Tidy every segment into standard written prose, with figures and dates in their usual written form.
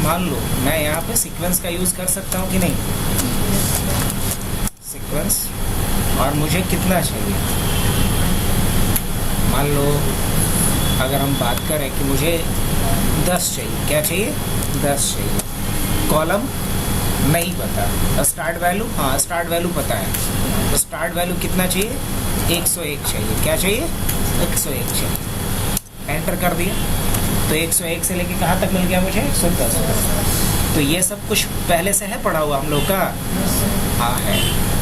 मान लो मैं यहाँ पे सीक्वेंस का यूज़ कर सकता हूँ कि नहीं, सीक्वेंस, और मुझे कितना चाहिए, मान लो अगर हम बात करें कि मुझे 10 चाहिए, क्या चाहिए, 10 चाहिए, कॉलम नहीं पता, स्टार्ट वैल्यू, हाँ स्टार्ट वैल्यू पता है, तो स्टार्ट वैल्यू कितना चाहिए, 101 चाहिए, क्या चाहिए, 101 चाहिए, एंटर कर दिया, तो 101 से लेके कहाँ तक मिल गया मुझे, 110। तो ये सब कुछ पहले से है पढ़ा हुआ हम लोग का, हाँ है।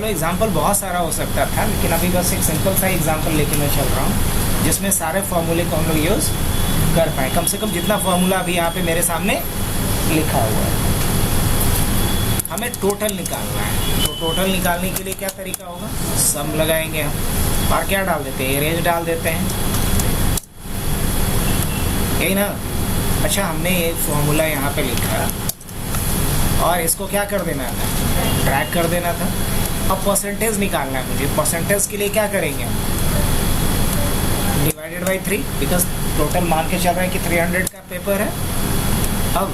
एग्जाम्पल बहुत सारा हो सकता था, लेकिन अभी बस एक सिंपल सा एग्जाम्पल लेके मैं चल रहा हूँ जिसमें सारे फॉर्मूले को हम लोग यूज़ कर पाए, कम से कम जितना फॉर्मूला अभी यहाँ पे मेरे सामने लिखा हुआ है। हमें टोटल निकालना है, तो टोटल निकालने के लिए क्या तरीका होगा, सम लगाएंगे हम, और क्या डाल देते हैं, रेंज डाल देते हैं, यही ना। अच्छा, हमने एक फॉर्मूला यहाँ पे लिखा और इसको क्या कर देना था, ट्रैक कर देना था। अब परसेंटेज निकालना है मुझे, परसेंटेज के लिए क्या करेंगे हम, डिवाइडेड बाई 3, बिकॉज टोटल मान के चल रहे हैं कि 300 का पेपर है। अब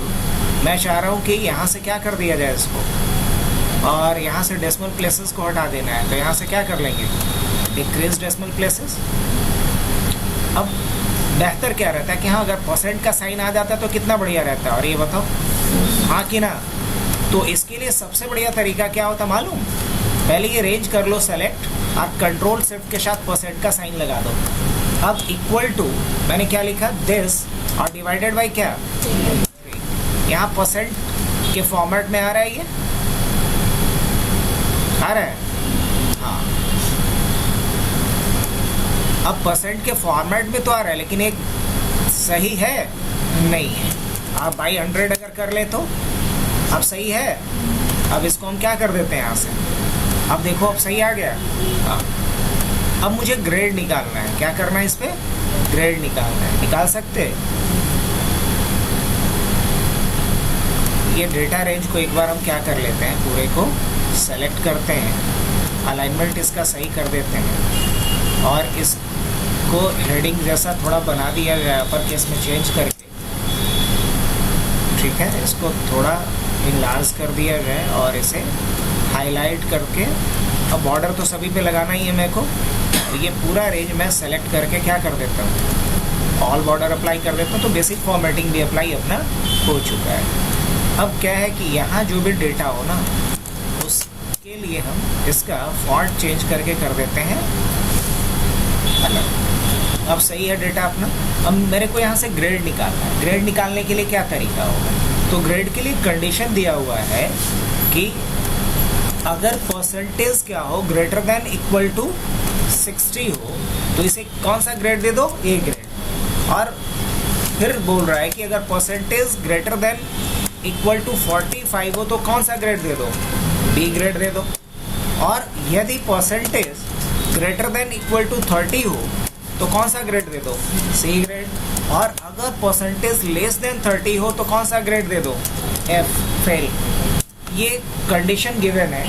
मैं चाह रहा हूँ कि यहाँ से क्या कर दिया जाए इसको, और यहाँ से डेसिमल प्लेसेस को हटा देना है, तो यहाँ से क्या कर लेंगे, डिक्रीज डेसिमल प्लेसेस। अब बेहतर क्या रहता है कि हाँ, अगर परसेंट का साइन आ जाता तो कितना बढ़िया रहता है, और ये बताओ हाँ कि ना। तो इसके लिए सबसे बढ़िया तरीका क्या होता मालूम, पहले ये रेंज कर लो सेलेक्ट, और कंट्रोल शिफ्ट के साथ परसेंट का साइन लगा दो। अब इक्वल टू मैंने क्या लिखा, दिस, और डिवाइडेड बाई क्या, यहाँ परसेंट के फॉर्मेट में आ रहा है, ये आ रहा है, हाँ। अब परसेंट के फॉर्मेट में तो आ रहा है, लेकिन एक सही है नहीं है। आप बाई 100 अगर कर ले तो अब सही है। अब इसको हम क्या कर देते हैं यहाँ से, अब देखो अब सही आ गया। अब मुझे ग्रेड निकालना है, क्या करना है, इस पे ग्रेड निकालना है, निकाल सकते। ये डेटा रेंज को एक बार हम क्या कर लेते हैं, पूरे को सेलेक्ट करते हैं, अलाइनमेंट इसका सही कर देते हैं, और इसको हेडिंग जैसा थोड़ा बना दिया गया अपर केस में चेंज करके, ठीक है। इसको थोड़ा इनलार्ज कर दिया गया और इसे हाईलाइट करके, अब बॉर्डर तो सभी पे लगाना ही है मेरे को, तो ये पूरा रेंज मैं सेलेक्ट करके क्या कर देता हूँ, ऑल बॉर्डर अप्लाई कर देता हूँ, तो बेसिक फॉर्मेटिंग भी अप्लाई अपना हो चुका है। अब क्या है कि यहाँ जो भी डेटा हो ना, उसके लिए हम इसका फॉन्ट चेंज करके कर देते हैं अलग। अब सही है डेटा अपना। अब मेरे को यहाँ से ग्रेड निकालना है, ग्रेड निकालने के लिए क्या तरीका होगा, तो ग्रेड के लिए कंडीशन दिया हुआ है कि अगर परसेंटेज क्या हो, ग्रेटर देन इक्वल टू 60 हो, तो इसे कौन सा ग्रेड दे दो, ए ग्रेड। और फिर बोल रहा है कि अगर percentage greater than equal to 45 हो तो कौन सा ग्रेड दे दो, बी ग्रेड दे दो। और यदि percentage greater than equal to 30 हो तो कौन सा ग्रेड दे दो, सी ग्रेड। और अगर परसेंटेज लेस देन 30 हो तो कौन सा ग्रेड दे दो, एफ, फेल। ये कंडीशन गिवन है।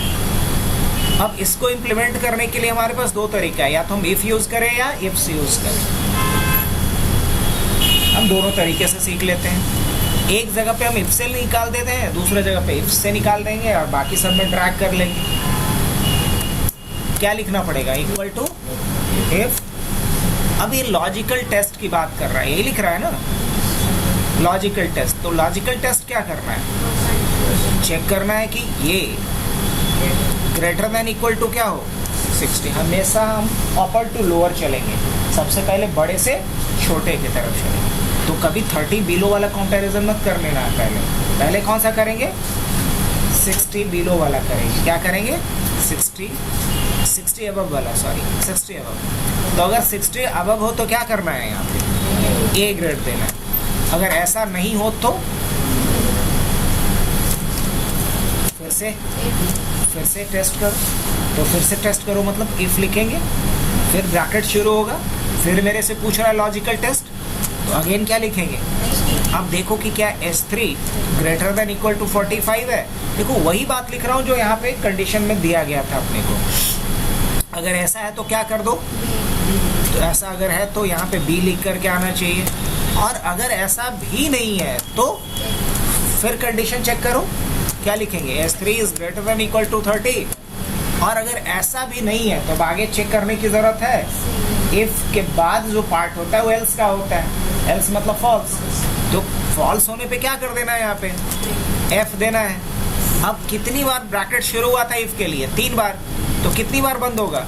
अब इसको इम्प्लीमेंट करने के लिए हमारे पास दो तरीका है, या तो हम इफ यूज करें या इफ्स यूज करें। हम दोनों तरीके से सीख लेते हैं। एक जगह पे हम इफ से निकाल देते हैं, दूसरे जगह पे इफ से निकाल देंगे और बाकी सब में ड्रैग कर लेंगे। क्या लिखना पड़ेगा, इक्वल टू इफ। अब ये लॉजिकल टेस्ट की बात कर रहा है, यही लिख रहा है ना, लॉजिकल टेस्ट। तो लॉजिकल टेस्ट क्या करना है, चेक करना है कि ये ग्रेटर देन इक्वल टू क्या हो, 60। हमेशा हम अपर टू लोअर चलेंगे, सबसे पहले बड़े से छोटे की तरफ चलेंगे। तो कभी 30 बिलो वाला कंपैरिजन मत कर लेना है, पहले कौन सा करेंगे, 60 बिलो वाला करेंगे। क्या करेंगे, 60 अबव वाला, सॉरी 60 अबव। तो अगर 60 अबव हो तो क्या करना है, यहाँ पे ए ग्रेड देना है। अगर ऐसा नहीं हो तो फिर से टेस्ट करो। तो फिर से टेस्ट करो मतलब इफ लिखेंगे, फिर ब्रैकेट शुरू होगा, फिर मेरे से पूछ रहा है लॉजिकल टेस्ट, तो अगेन क्या लिखेंगे। अब देखो कि क्या S3 greater than equal to 45 है। देखो वही बात लिख रहा हूँ जो यहाँ पे कंडीशन में दिया गया था अपने को। अगर ऐसा है तो क्या कर दो, तो ऐसा अगर है तो यहाँ पे B लिख करके आना चाहिए। और अगर ऐसा भी नहीं है तो फिर कंडीशन चेक करो, क्या लिखेंगे, S3 is greater than equal to 30। और अगर ऐसा भी नहीं है तो आगे चेक करने की जरूरत है। इफ के बाद जो पार्ट होता है वो एल्स का होता है, एल्स मतलब फॉल्स। तो फॉल्स होने पे क्या कर देना है, यहाँ पे F देना है। अब कितनी बार ब्रैकेट शुरू हुआ था इफ के लिए, 3 बार। तो कितनी बार बंद होगा,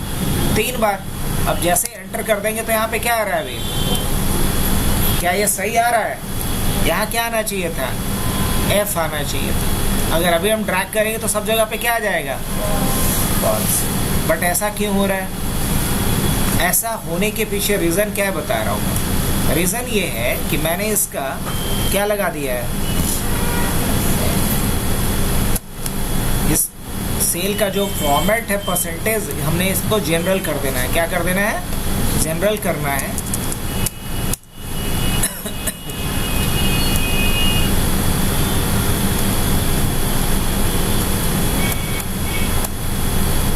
3 बार। अब जैसे एंटर कर देंगे तो यहाँ पे क्या आ रहा है अभी, क्या ये सही आ रहा है, यहाँ क्या आना चाहिए था, F आना चाहिए था। अगर अभी हम ड्रैग करेंगे तो सब जगह पे क्या आ जाएगा, फॉल्स। बट ऐसा क्यों हो रहा है, ऐसा होने के पीछे रीज़न क्या है बता रहा हूँ। रीज़न ये है कि मैंने इसका क्या लगा दिया है, इस सेल का जो फॉर्मेट है परसेंटेज, हमने इसको जनरल कर देना है। क्या कर देना है, जनरल करना है।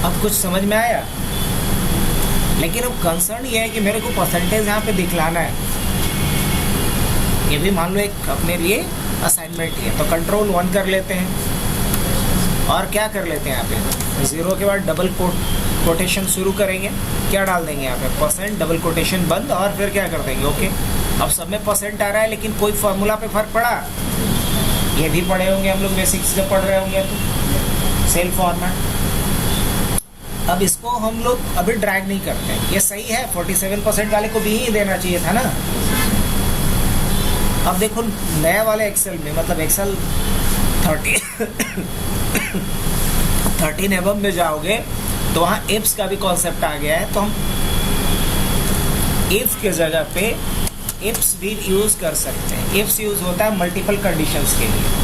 अब कुछ समझ में आया, लेकिन अब कंसर्न ये है कि मेरे को परसेंटेज यहाँ पे दिखलाना है। ये भी मान लो एक अपने लिए असाइनमेंट ही है। तो कंट्रोल 1 कर लेते हैं और क्या कर लेते हैं, यहाँ पे 0 के बाद डबल कोटेशन शुरू करेंगे। क्या डाल देंगे यहाँ पे, परसेंट, डबल कोटेशन बंद, और फिर क्या कर देंगे, ओके। अब सब में परसेंट आ रहा है, लेकिन कोई फार्मूला पे फर्क पड़ा, ये भी पढ़े होंगे हम लोग, बेसिक्स से पढ़ रहे होंगे। तो सेल फॉर्मेट, अब इसको हम लोग अभी ड्रैग नहीं करते हैं, ये सही है। 47% वाले को भी ही देना चाहिए था ना। अब देखो नए वाले एक्सेल में, मतलब एक्सेल 13 एबव में जाओगे तो वहाँ इफ्स का भी कॉन्सेप्ट आ गया है। तो हम इफ के जगह पे इफ्स भी यूज कर सकते हैं। इफ्स यूज होता है मल्टीपल कंडीशंस के लिए।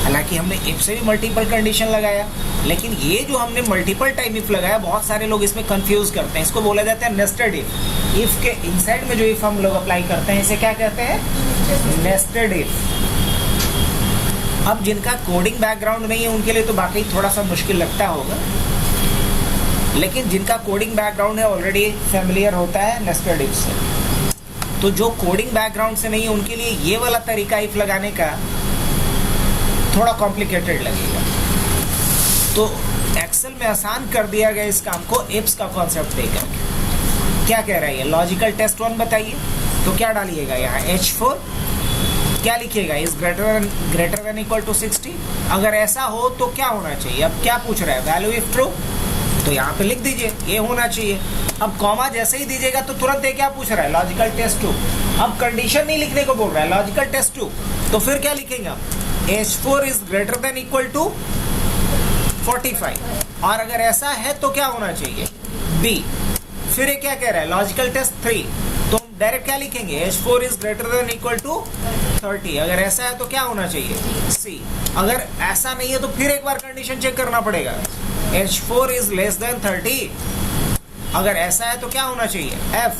हालांकि हमने इफ से भी मल्टीपल कंडीशन लगाया, लेकिन ये जो हमने मल्टीपल टाइम इफ लगाया, बहुत सारे लोग इसमें कंफ्यूज करते हैं। इसको बोला जाता है नेस्टेड इफ। इफ के इनसाइड में जो इफ हम लोग अप्लाई करते हैं, इसे क्या कहते हैं, नेस्टेड इफ। अब जिनका कोडिंग बैकग्राउंड नहीं है उनके लिए तो बाकी थोड़ा सा मुश्किल लगता होगा, लेकिन जिनका कोडिंग बैकग्राउंड है ऑलरेडी फेमिलियर होता है नेस्टेड इफ से। तो जो कोडिंग बैकग्राउंड से नहीं है उनके लिए ये वाला तरीका इफ लगाने का थोड़ा कॉम्प्लिकेटेड लगेगा। तो एक्सेल में आसान कर दिया गया इस काम को इफ्स का कॉन्सेप्ट देकर। क्या कह रहा है ये, लॉजिकल टेस्ट 1 बताइए। तो क्या डालिएगा यहाँ, H4 क्या लिखिएगा, is greater than equal to 60। अगर ऐसा हो तो क्या होना चाहिए, अब क्या पूछ रहा है, वैल्यू इफ ट्रू, तो यहाँ पे लिख दीजिए ये होना चाहिए। अब कॉमा जैसे ही दीजिएगा तो तुरंत ये क्या पूछ रहा है, लॉजिकल टेस्ट 2। अब कंडीशन नहीं लिखने को बोल रहा है, लॉजिकल टेस्ट 2। तो फिर क्या लिखेंगे, H4 is greater than equal to 45। और अगर ऐसा है तो क्या होना चाहिए, B। फिर ये क्या कह रहा है, लॉजिकल टेस्ट 3। तो हम डायरेक्ट क्या लिखेंगे, H4 is greater than equal to 30। अगर ऐसा है तो क्या होना चाहिए, C। अगर ऐसा नहीं है तो फिर एक बार कंडीशन चेक करना पड़ेगा, H4 इज लेस देन 30। अगर ऐसा है तो क्या होना चाहिए, F।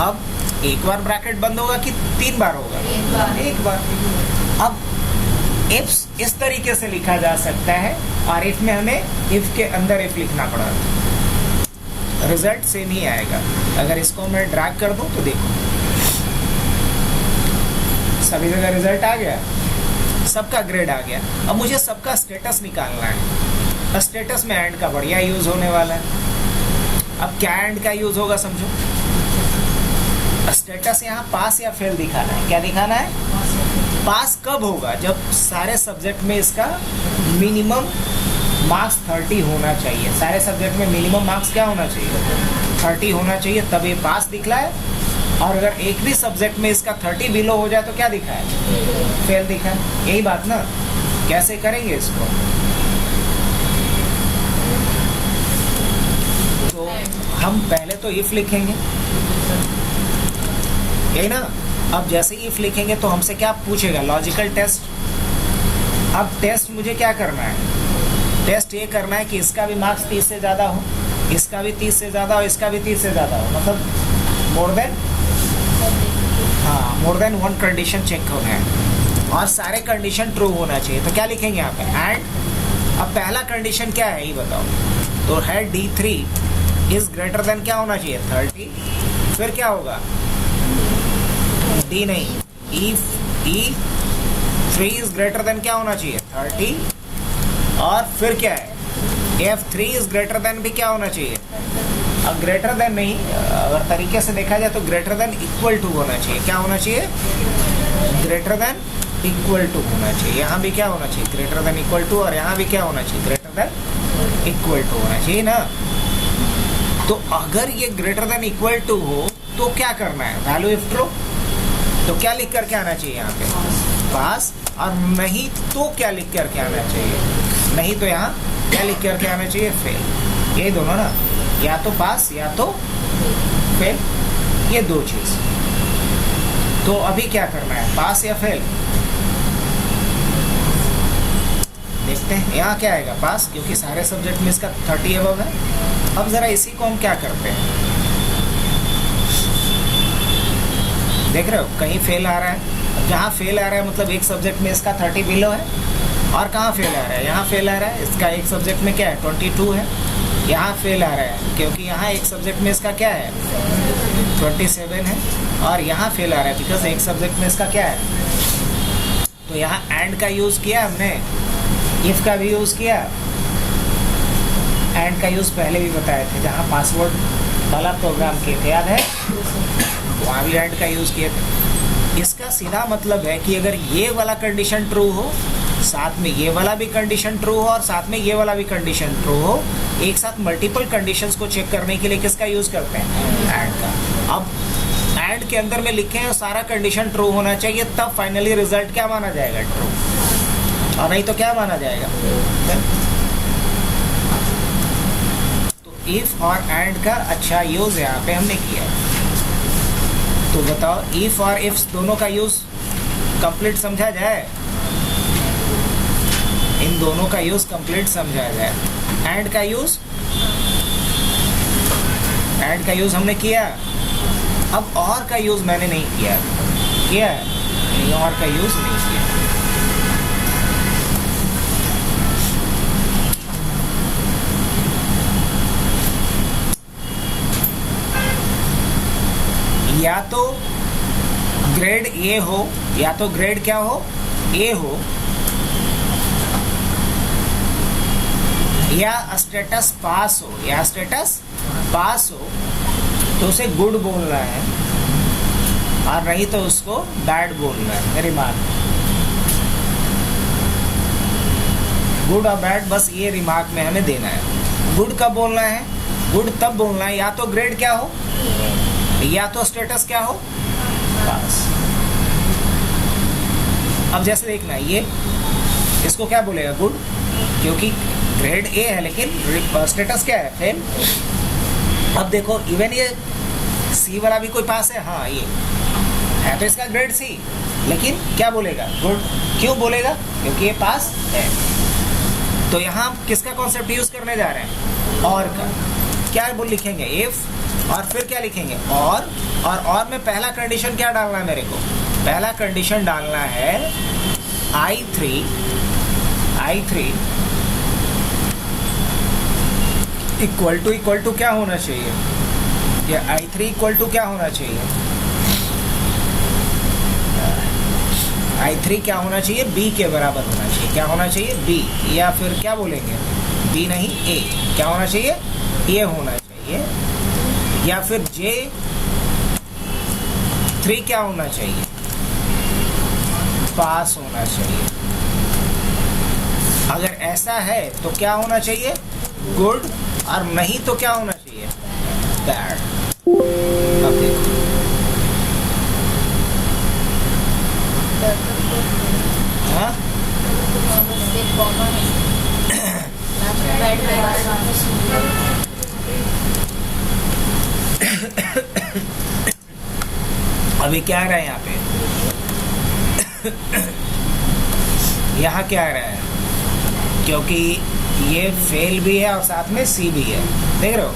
अब एक बार ब्रैकेट बंद होगा कि 3 बार होगा? एक बार। अब इफ इस तरीके से लिखा जा सकता है और इफ में हमें इफ के अंदर इफ लिखना पड़ा, रिजल्ट सेम ही आएगा। अगर इसको मैं ड्रैग कर दूं तो देखो सभी जगह रिजल्ट आ गया, सबका ग्रेड आ गया। अब मुझे सबका स्टेटस निकालना है। स्टेटस में एंड का बढ़िया यूज होने वाला है। अब क्या एंड का यूज होगा समझो। स्टेटस यहाँ पास या फेल दिखाना है। क्या दिखाना है? पास कब होगा? जब सारे सब्जेक्ट में इसका मिनिमम मार्क्स 30 होना चाहिए। सारे सब्जेक्ट में मिनिमम मार्क्स क्या होना चाहिए? 30 होना चाहिए, तब ये पास दिखला है। और अगर एक भी सब्जेक्ट में इसका 30 बिलो हो जाए तो क्या दिखा है? फेल दिखा है। यही बात ना। कैसे करेंगे इसको? तो हम पहले तो इफ लिखेंगे, यही ना। अब जैसे इफ लिखेंगे तो हमसे क्या पूछेगा? Logical test. अब टेस्ट मुझे क्या करना है? टेस्ट ये करना है कि इसका भी मार्क्स 30 से ज़्यादा हो, इसका भी 30 से ज़्यादा हो, इसका भी 30 से ज़्यादा हो, मतलब more than one condition check होना है और सारे कंडीशन ट्रू होना चाहिए। तो क्या लिखेंगे यहाँ पे? एंड। अब पहला कंडीशन क्या है ये बताओ। तो है D3 इज ग्रेटर देन क्या होना चाहिए? 30। फिर क्या होगा? D नहीं, E3 इज ग्रेटर देन क्या होना चाहिए? 30। और फिर क्या है? F3 इज ग्रेटर देन भी क्या होना चाहिए? अब ग्रेटर देन नहीं, अगर तरीके से देखा जाए तो ग्रेटर देन इक्वल टू होना चाहिए। क्या होना चाहिए? ग्रेटर देन इक्वल टू होना चाहिए। यहाँ भी क्या होना चाहिए? Greater than equal to. और यहाँ भी क्या होना चाहिए? ग्रेटर देन इक्वल टू होना चाहिए ना। तो अगर ये ग्रेटर देन इक्वल टू हो तो क्या करना है? Value if true. तो क्या लिख करके आना चाहिए यहाँ पे? पास। और नहीं तो क्या लिख करके आना चाहिए? नहीं तो यहाँ क्या लिख करके आना चाहिए? फेल। ये दोनों ना, या तो पास या तो फेल, ये दो चीज। तो अभी क्या करना है? पास या फेल? देखते हैं यहाँ क्या आएगा? पास, क्योंकि सारे सब्जेक्ट में इसका 30 अबव है। अब जरा इसी को हम क्या करते हैं, देख रहे हो कहीं फेल आ रहा है। जहाँ फेल आ रहा है मतलब एक सब्जेक्ट में इसका 30 बिलो है। और कहाँ फेल आ रहा है? यहाँ फेल आ रहा है। इसका एक सब्जेक्ट में क्या है? 22 है। यहाँ फेल आ रहा है क्योंकि यहाँ एक सब्जेक्ट में इसका क्या है? 27 है। और यहाँ फेल आ रहा है बिकॉज एक सब्जेक्ट में इसका क्या है? तो यहाँ एंड का यूज़ किया हमने, इफ का भी यूज़ किया। एंड का यूज़ पहले भी बताए थे जहाँ पासवर्ड वाला प्रोग्राम किए थे, याद है? वहाँ भी एंड का यूज़ किए थे। इसका सीधा मतलब है कि अगर ये वाला कंडीशन ट्रू हो, साथ में ये वाला भी कंडीशन ट्रू हो और साथ में ये वाला भी कंडीशन ट्रू हो, एक साथ मल्टीपल कंडीशंस को चेक करने के लिए किसका यूज़ करते हैं? एंड का। अब एंड के अंदर में लिखे हैं सारा कंडीशन ट्रू होना चाहिए, तब फाइनली रिजल्ट क्या माना जाएगा? ट्रू। और नहीं तो क्या माना जाएगा? तो इफ और एंड का अच्छा यूज़ यहाँ पे हमने किया है। तो बताओ इफ और इफ दोनों का यूज़ कंप्लीट समझा जाए? इन दोनों का यूज़ कंप्लीट समझा जाए। एंड का यूज़ हमने किया। अब और का यूज़ मैंने नहीं किया है नहीं, और का यूज़ नहीं किया। या तो ग्रेड ए हो या तो ग्रेड क्या हो? ए हो, या स्टेटस पास हो, या स्टेटस पास हो तो उसे गुड बोलना है और नहीं तो उसको बैड बोलना है। मेरी बात, गुड और बैड बस ये रिमार्क में हमें देना है। गुड कब बोलना है? गुड तब बोलना है या तो ग्रेड क्या हो या तो स्टेटस क्या हो? पास। अब जैसे देखना ये इसको क्या बोलेगा? गुड, क्योंकि ग्रेड ए है लेकिन स्टेटस क्या है? फेल। अब देखो इवन ये सी वाला भी कोई पास है, हाँ ये है तो इसका ग्रेड सी, लेकिन क्या बोलेगा? गुड। क्यों बोलेगा? क्योंकि ये पास है। तो यहाँ किसका कॉन्सेप्ट यूज करने जा रहे हैं? और का। क्या बोल लिखेंगे? इफ और फिर क्या लिखेंगे और में पहला कंडीशन क्या डालना है मेरे को? पहला कंडीशन डालना है I3 इक्वल टू क्या होना चाहिए? या I3 इक्वल टू क्या होना चाहिए? I3 क्या होना चाहिए? B के बराबर होना चाहिए। क्या होना चाहिए? B, या फिर क्या बोलेंगे? B नहीं, A। क्या होना चाहिए? A होना चाहिए। या फिर J3 क्या होना चाहिए? पास होना चाहिए। अगर ऐसा है तो क्या होना चाहिए? गुड, और नहीं तो क्या होना चाहिए? बैड। अब देखो, हाँ? अभी क्या आ रहा है यहाँ पे? यहाँ क्या आ रहा है? क्योंकि ये फेल भी है और साथ में सी भी है, देख रहे हो?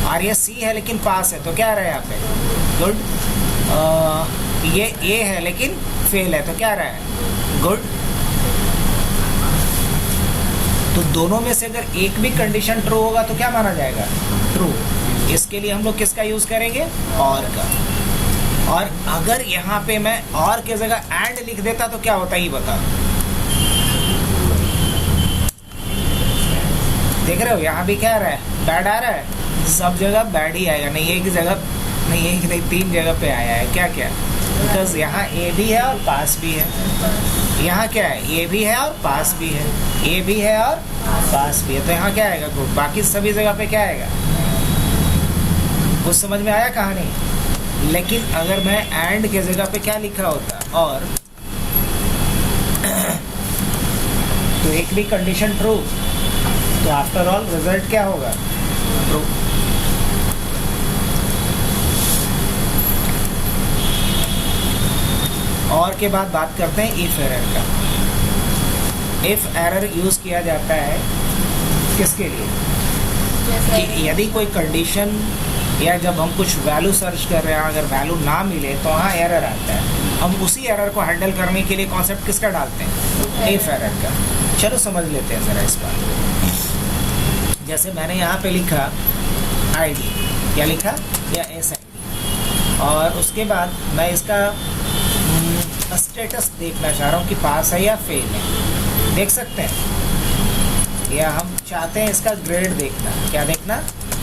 और ये सी है लेकिन पास है, तो क्या आ रहा है यहाँ पे? गुड। ये ए है लेकिन फेल है, तो क्या आ रहा है? गुड। तो दोनों में से अगर एक भी कंडीशन ट्रू होगा तो क्या माना जाएगा? ट्रू। इसके लिए हम लोग किसका यूज करेंगे? और का। और अगर यहाँ पे मैं और की जगह एंड लिख देता तो क्या होता ही बता? देख रहे हो यहाँ भी क्या आ रहा है? बैड आ रहा है। सब जगह बैड ही आएगा, नहीं एक जगह नहीं, तीन जगह पे आया है। क्या क्या? बिकॉज यहाँ ए भी है और पास भी है। यहाँ क्या है? ए भी है और पास भी है, ए भी है और पास भी है, तो यहाँ क्या आएगा? गुड। बाकी सभी जगह पे क्या आएगा? कुछ समझ में आया कहानी? लेकिन अगर मैं एंड के जगह पे क्या लिखा होता और तो एक भी कंडीशन ट्रू, तो आफ्टर ऑल रिजल्ट क्या होगा? ट्रू। और के बाद बात करते हैं इफ एरर का। इफ एरर यूज किया जाता है किसके लिए? कि यदि कोई कंडीशन या जब हम कुछ वैल्यू सर्च कर रहे हैं, अगर वैल्यू ना मिले तो वहाँ एरर आता है। हम उसी एरर को हैंडल करने के लिए कॉन्सेप्ट किसका डालते हैं? इफ एरर का। चलो समझ लेते हैं ज़रा इस बात। जैसे मैंने यहाँ पे लिखा ID, क्या लिखा? या SID, और उसके बाद मैं इसका स्टेटस देखना चाह रहा हूँ कि पास है या फेल है। देख सकते हैं? या हम चाहते हैं इसका ग्रेड देखना। क्या देखना?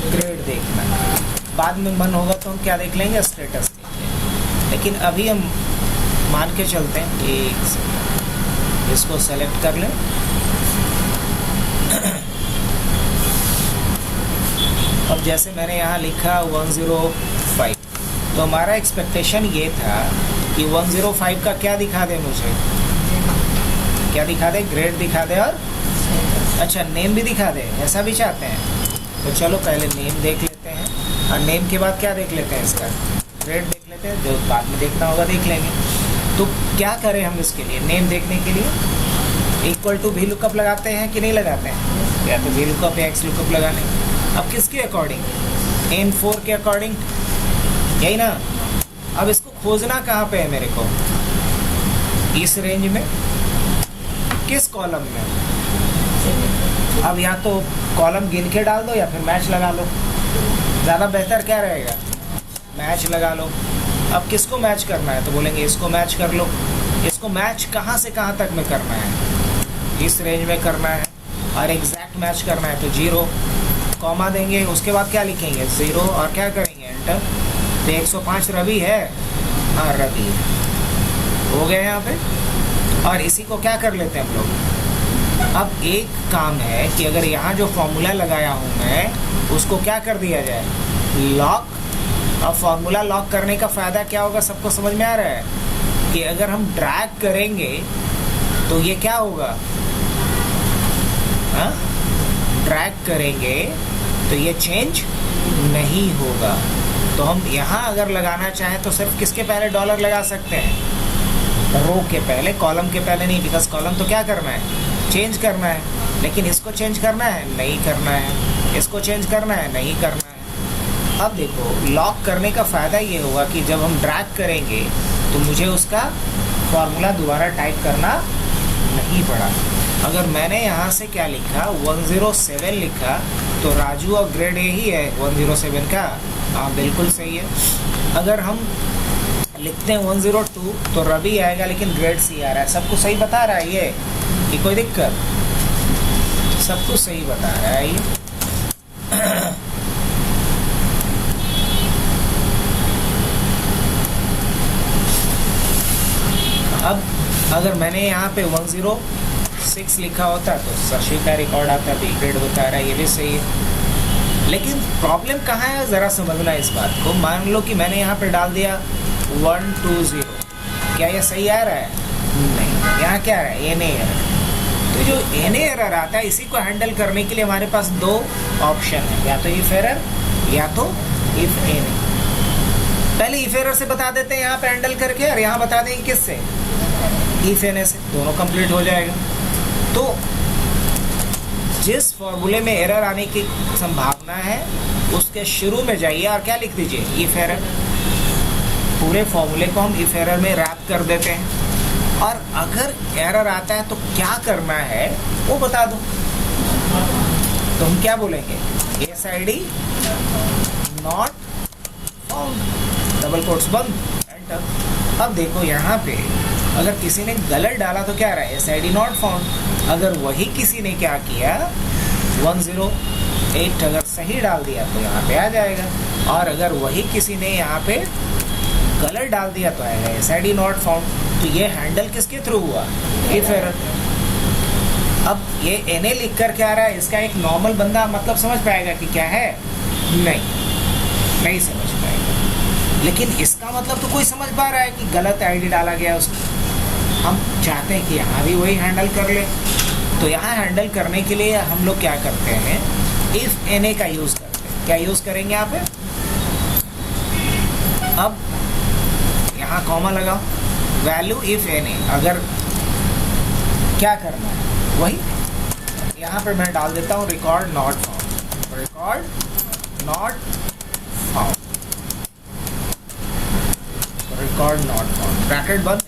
ग्रेड देखना। बाद में मन होगा तो हम क्या देख लेंगे? स्टेटस देख लेंगे। लेकिन अभी हम मान के चलते हैं, एक सेकंड, इसको सेलेक्ट कर लें। अब जैसे मैंने यहाँ लिखा 105, तो हमारा एक्सपेक्टेशन ये था कि 105 का क्या दिखा दे मुझे? क्या दिखा दे? ग्रेड दिखा दे और अच्छा नेम भी दिखा दे, ऐसा भी चाहते हैं। तो चलो पहले नेम देख लेते हैं, और नेम के बाद क्या देख लेते हैं? इसका ग्रेड देख लेते हैं, जो बाद में देखना होगा देख लेंगे। तो क्या करें हम इसके लिए? नेम देखने के लिए इक्वल टू वी लुकअप लगाते हैं कि नहीं लगाते हैं? या तो वी लुकअप या एक्स लुकअप लगा लें। अब किसके अकॉर्डिंग? N4 के अकॉर्डिंग, यही ना? अब इसको खोजना कहाँ पे है मेरे को? इस रेंज में, किस कॉलम में? अब या तो कॉलम गिन के डाल दो या फिर मैच लगा लो। ज़्यादा बेहतर क्या रहेगा? मैच लगा लो। अब किसको मैच करना है? तो बोलेंगे इसको मैच कर लो। इसको मैच कहाँ से कहाँ तक में करना है? इस रेंज में करना है। और एग्जैक्ट मैच करना है तो 0, कॉमा देंगे, उसके बाद क्या लिखेंगे? 0, और क्या करेंगे? एंटर। तो 105 रवि है, हाँ रवि है, हो गए यहाँ पे। और इसी को क्या कर लेते हैं हम लोग? अब एक काम है कि अगर यहाँ जो फॉर्मूला लगाया हूँ मैं, उसको क्या कर दिया जाए? लॉक। अब फॉर्मूला लॉक करने का फ़ायदा क्या होगा? सबको समझ में आ रहा है कि अगर हम ड्रैग करेंगे तो ये क्या होगा? हाँ, ड्रैग करेंगे तो ये चेंज नहीं होगा। तो हम यहाँ अगर लगाना चाहें तो सिर्फ किसके पहले डॉलर लगा सकते हैं? रो के पहले, कॉलम के पहले नहीं, बिकॉज कॉलम तो क्या करना है? चेंज करना है। लेकिन इसको चेंज करना है? नहीं करना है। इसको चेंज करना है? नहीं करना है। अब देखो लॉक करने का फ़ायदा ये होगा कि जब हम ड्रैग करेंगे तो मुझे उसका फॉर्मूला दोबारा टाइप करना नहीं पड़ा। अगर मैंने यहाँ से क्या लिखा 107 लिखा तो राजू और ग्रेड ए ही है 107 का। हाँ बिल्कुल सही है। अगर हम लिखते हैं 102 तो रवि आएगा लेकिन ग्रेड सी आ रहा है। सब कुछ सही बता रहा है ये कि कोई दिक्कत? सब कुछ सही बता रहा है ये। अब अगर मैंने यहाँ पे 106 लिखा होता तो शशि का रिकॉर्ड आता, बी ग्रेड होता रहा, ये भी सही है। लेकिन प्रॉब्लम कहाँ है ज़रा समझना इस बात को। मान लो कि मैंने यहाँ पे डाल दिया 120, क्या ये सही आ रहा है? नहीं, यहाँ क्या आ रहा है? An error. तो जो एन एरर आता है इसी को हैंडल करने के लिए हमारे पास दो ऑप्शन है, या तो इफ एरर या तो इफ एन। पहले इफ एरर से बता देते हैं यहाँ पे हैंडल करके, और यहाँ बता देंगे किससे? इफ एन से। दोनों कंप्लीट हो जाएगा। तो जिस फॉर्मूले में एरर आने की संभावना है उसके शुरू में जाइए और क्या लिख दीजिए? If error. पूरे फॉर्मूले को हम इफ एरर में रैप कर देते हैं, और अगर एरर आता है तो क्या करना है वो बता दो। तो हम क्या बोलेंगे? SID not found, double quotes बंद, एंटर। अब देखो यहाँ पे अगर किसी ने गलत डाला तो क्या आ रहा है? SID not found. अगर वही किसी ने क्या किया 108 अगर सही डाल दिया तो यहाँ पे आ जाएगा, और अगर वही किसी ने यहाँ पे गलत डाल दिया तो आएगा SID नॉट फाउंड। तो ये हैंडल किसके थ्रू हुआ? If error. अब ये NA लिख कर क्या आ रहा है? इसका एक नॉर्मल बंदा मतलब समझ पाएगा कि क्या है? नहीं समझ पाएगा। लेकिन इसका मतलब तो कोई समझ पा रहा है कि गलत ID डाला गया उसको। हम चाहते हैं कि यहाँ भी वही हैंडल कर ले। तो यहाँ हैंडल करने के लिए हम लोग क्या करते हैं? इफ NA का यूज़ करते हैं। क्या यूज़ करेंगे यहाँ पे? अब यहाँ कॉमा लगाओ, वैल्यू इफ NA। अगर क्या करना है वही यहाँ पे मैं डाल देता हूँ record not found, record not found, record not found, bracket बंद।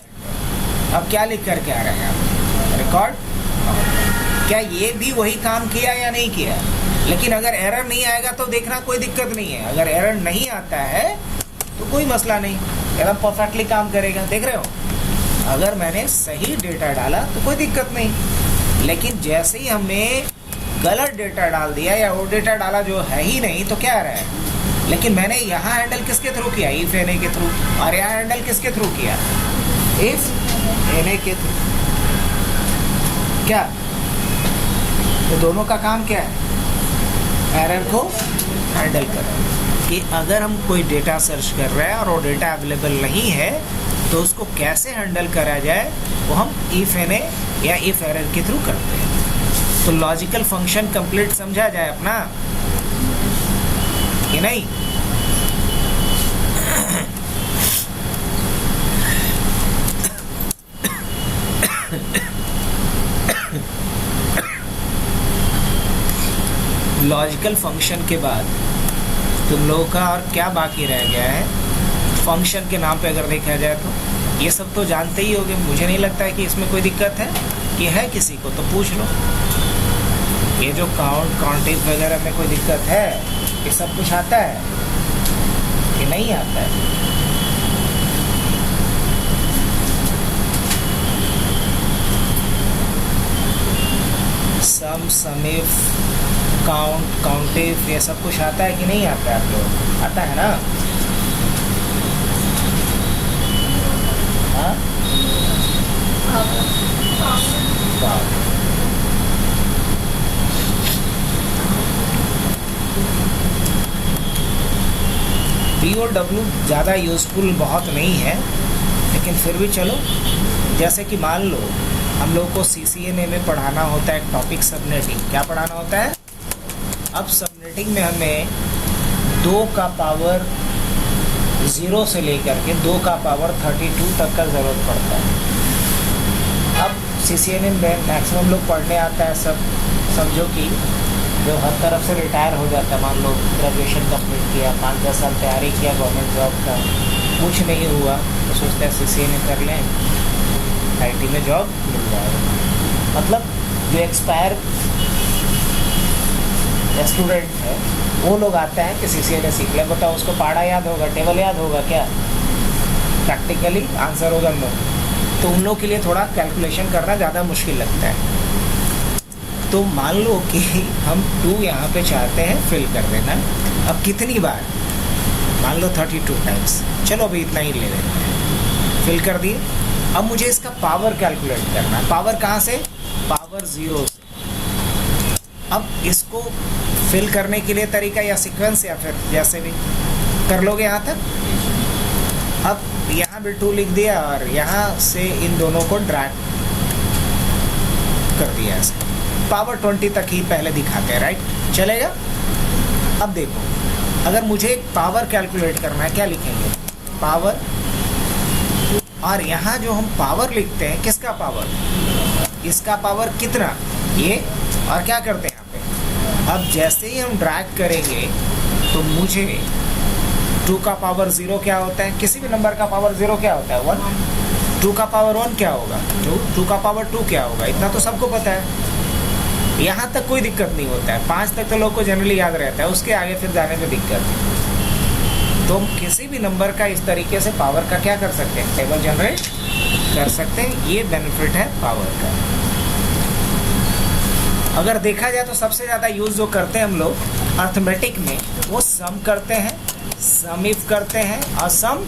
अब क्या लिख कर के आ रहा है यहाँ? Record not. क्या ये भी वही काम किया या नहीं किया? लेकिन अगर एरर नहीं आएगा तो देखना कोई दिक्कत नहीं है। अगर एरर नहीं आता है तो कोई मसला नहीं, एकदम परफेक्टली काम करेगा। देख रहे हो, अगर मैंने सही डेटा डाला तो कोई दिक्कत नहीं, लेकिन जैसे ही हमने गलत डेटा डाल दिया या वो डेटा डाला जो है ही नहीं तो क्या आ रहा है? लेकिन मैंने यहाँ हैंडल किसके थ्रू किया? इफ NA के थ्रू। और यहाँ हैंडल किसके थ्रू किया? इफ NA के थ्रू। क्या तो दोनों का काम क्या है? एरर को हैंडल करना। कि अगर हम कोई डेटा सर्च कर रहे हैं और वो डेटा अवेलेबल नहीं है तो उसको कैसे हैंडल करा जाए वो हम इफ NA या इफ एरर के थ्रू करते हैं। तो लॉजिकल फंक्शन कंप्लीट समझा जाए अपना कि नहीं? लॉजिकल फंक्शन के बाद तुम लोगों का और क्या बाकी रह गया है? फंक्शन के नाम पे अगर देखा जाए तो ये सब तो जानते ही होगे। मुझे नहीं लगता है कि इसमें कोई दिक्कत है। कि है किसी को तो पूछ लो। ये जो काउंटिव वगैरह में कोई दिक्कत है? ये सब कुछ आता है कि नहीं आता है? सम, समिफ, काउंट, काउंटिव, ये सब कुछ आता है कि नहीं आता है? आप लोग आता है ना? हाँ, BOW ज़्यादा यूज़फुल बहुत नहीं है, लेकिन फिर भी चलो। जैसे कि मान लो हम लोग को CCNA में पढ़ाना होता है टॉपिक सबनेटिंग। क्या पढ़ाना होता है? अब सबनेटिंग में हमें 2 का पावर 0 से लेकर के 2 का पावर 32 तक का ज़रूरत पड़ता है। अब CCNA में मैक्सिमम लोग पढ़ने आता है सब, समझो कि जो हर तरफ से रिटायर हो जाता है, मान लो ग्रेजुएशन कंप्लीट किया, 5-10 साल तैयारी किया गवर्नमेंट जॉब का, कुछ नहीं हुआ तो सोचते हैं CCA में कर लें, IT में जॉब मिल जाएगा। मतलब जो एक्सपायर स्टूडेंट है वो लोग आते हैं कि CCA ने सीख लिया, बताओ उसको पढ़ा याद होगा, टेबल याद होगा क्या? प्रैक्टिकली आंसर होगा नो। तो उन लोग के लिए थोड़ा कैलकुलेशन करना ज़्यादा मुश्किल लगता है। तो मान लो कि हम 2 यहाँ पे चाहते हैं फिल कर देना। अब कितनी बार? मान लो 32 टाइम्स, चलो अभी इतना ही ले लेते हैं, फिल कर दिए। अब मुझे इसका पावर कैलकुलेट करना है। पावर कहाँ से? पावर 0 से। अब इसको फिल करने के लिए तरीका या सीक्वेंस या फिर जैसे भी कर लोगे यहाँ तक। अब यहाँ भी 2 लिख दिया और यहाँ से इन दोनों को ड्रैग कर दिया ऐसे। पावर 20 तक ही पहले दिखाते हैं, राइट? चलेगा? अब देखो, अगर मुझे पावर कैलकुलेट करना है, क्या लिखेंगे? पावर, और यहाँ जो हम पावर लिखते हैं, किसका पावर? इसका पावर कितना? ये। और क्या करते हैं यहाँ पे? अब जैसे ही हम ड्रैग करेंगे तो मुझे 2 का पावर 0 क्या होता है? किसी भी नंबर का पावर 0 क्या होता है? 1। 2 का पावर 1 क्या होगा? 2 का पावर 2 क्या होगा? इतना तो सबको पता है। यहाँ तक कोई दिक्कत नहीं होता है। 5 तक तो लोग को जनरली याद रहता है, उसके आगे फिर जाने में दिक्कत है। तो हम किसी भी नंबर का इस तरीके से पावर का क्या कर सकते हैं? टेबल जनरेट कर सकते हैं। ये बेनिफिट है पावर का। अगर देखा जाए तो सबसे ज़्यादा यूज़ जो करते हैं हम लोग अर्थमेटिक में, वो सम करते हैं, सम इफ करते हैं और सम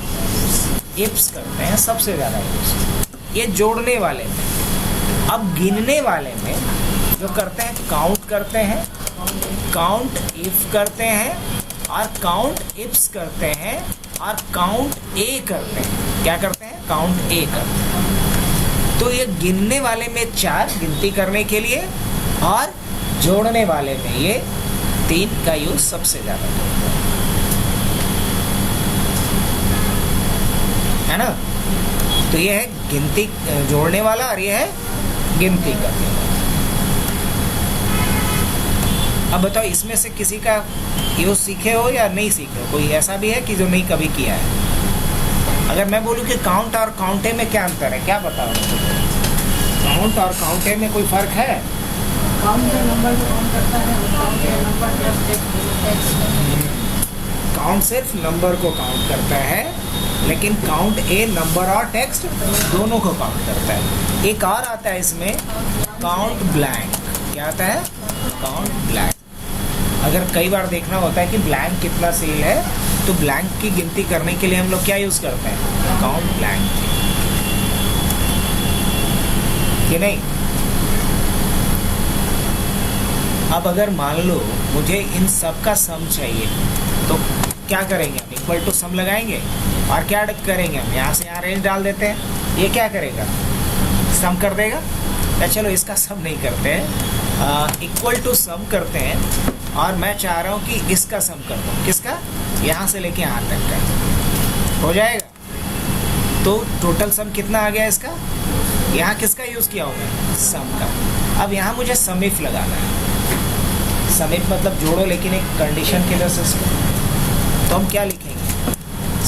इफ्स करते हैं, सबसे ज़्यादा यूज़ ये जोड़ने वाले में। अब गिनने वाले में जो करते हैं, काउंट करते हैं, काउंट इफ करते हैं और काउंट इफ्स करते हैं और काउंट ए करते हैं। क्या करते हैं? काउंट ए करते हैं। तो ये गिनने वाले में 4 गिनती करने के लिए और जोड़ने वाले में ये 3 का यूज सबसे ज़्यादा है ना। तो ये है गिनती जोड़ने वाला और ये है गिनती करने वाला। अब बताओ इसमें से किसी का यूज सीखे हो या नहीं सीखे हो? कोई ऐसा भी है कि जो नहीं कभी किया है? अगर मैं बोलूँ कि काउंट और काउंटे में क्या अंतर है, क्या बताओ? काउंट और काउंटे में कोई फर्क है? काउंट नंबर को काउंट करता है, नंबर प्लस टेक्स्ट। काउंट सिर्फ नंबर को काउंट करता है, लेकिन काउंट ए नंबर और टेक्स्ट दोनों को काउंट करता है। एक और आता है इसमें, काउंट ब्लैंक। क्या आता है? Count blank. अगर कई बार देखना होता है कि ब्लैंक कितना सेल है, तो ब्लैंक की गिनती करने के लिए हम लोग क्या यूज़ करते हैं? Count blank. कि नहीं? अब अगर मान लो मुझे इन सब का सम चाहिए, तो क्या करेंगे? हम इक्वल टू सम लगाएंगे और क्या करेंगे? हम यहाँ से यहाँ रेंज डाल देते हैं। ये क्या करेगा? सम कर देगा। या चलो इसका सम नहीं करते हैं, इक्वल टू सम करते हैं। और मैं चाह रहा हूँ कि इसका सम कर दूँ। किसका? यहाँ से लेके यहाँ तक का हो जाएगा। तो टोटल सम कितना आ गया इसका? यहाँ किसका यूज़ किया होगा? सम का। अब यहाँ मुझे सम इफ लगाना है। सम इफ मतलब जोड़ो, लेकिन एक कंडीशन के वजह से। तो हम क्या लिखेंगे?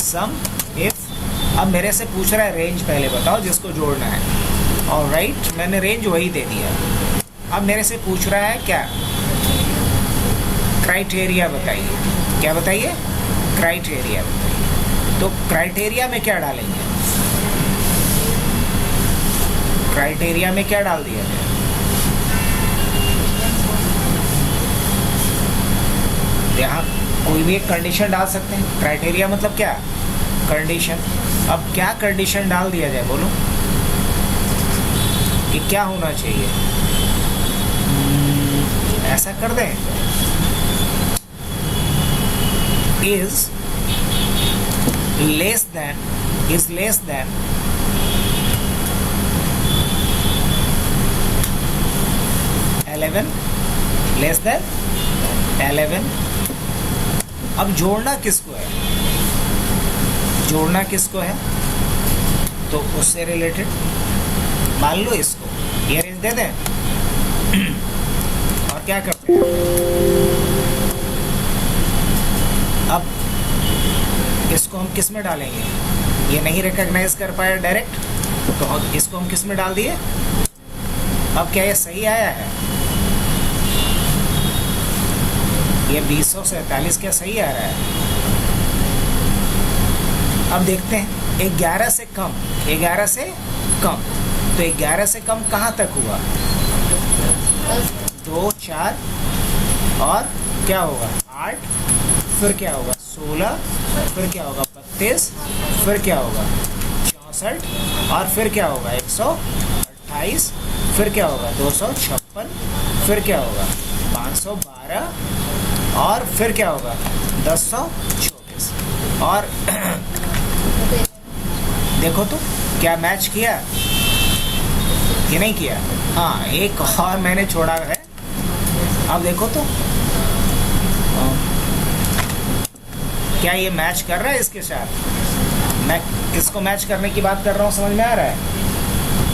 सम इफ। अब मेरे से पूछ रहा है रेंज पहले बताओ जिसको जोड़ना है। और राइट, मैंने रेंज वही दे दिया। अब मेरे से पूछ रहा है क्या? क्राइटेरिया बताइए। क्या बताइए? क्राइटेरिया बताइए। तो क्राइटेरिया में क्या डालेंगे? क्राइटेरिया में क्या डाल दिया जाए? यहाँ कोई भी एक कंडीशन डाल सकते हैं। क्राइटेरिया मतलब क्या? कंडीशन। अब क्या कंडीशन डाल दिया जाए बोलो? कि क्या होना चाहिए? ऐसा कर दें, is less than 11, less than 11। अब जोड़ना किसको है? जोड़ना किसको है? तो उससे रिलेटेड मान लो इसको ये रेंज दे दें और क्या करते हैं? हम किस में डालेंगे? ये नहीं रिकॉग्नाइज कर पाया डायरेक्ट, तो इसको हम किस में डाल दिए? अब क्या ये सही आया है? ये 2047 क्या सही आ रहा है? अब देखते हैं 11 से कम, 11 से कम, तो 11 से कम कहाँ तक हुआ? 2, 4 और क्या होगा? 8, फिर क्या होगा? 16, फिर क्या होगा? 32, फिर क्या होगा? 64 और फिर क्या होगा? 128, फिर क्या होगा? 256, फिर क्या होगा? 512 और फिर क्या होगा? 1024। और देखो तो क्या मैच किया कि नहीं किया? हाँ, एक और मैंने छोड़ा है। अब देखो तो क्या ये मैच कर रहा है इसके साथ? मैं किसको मैच करने की बात कर रहा हूँ, समझ में आ रहा है?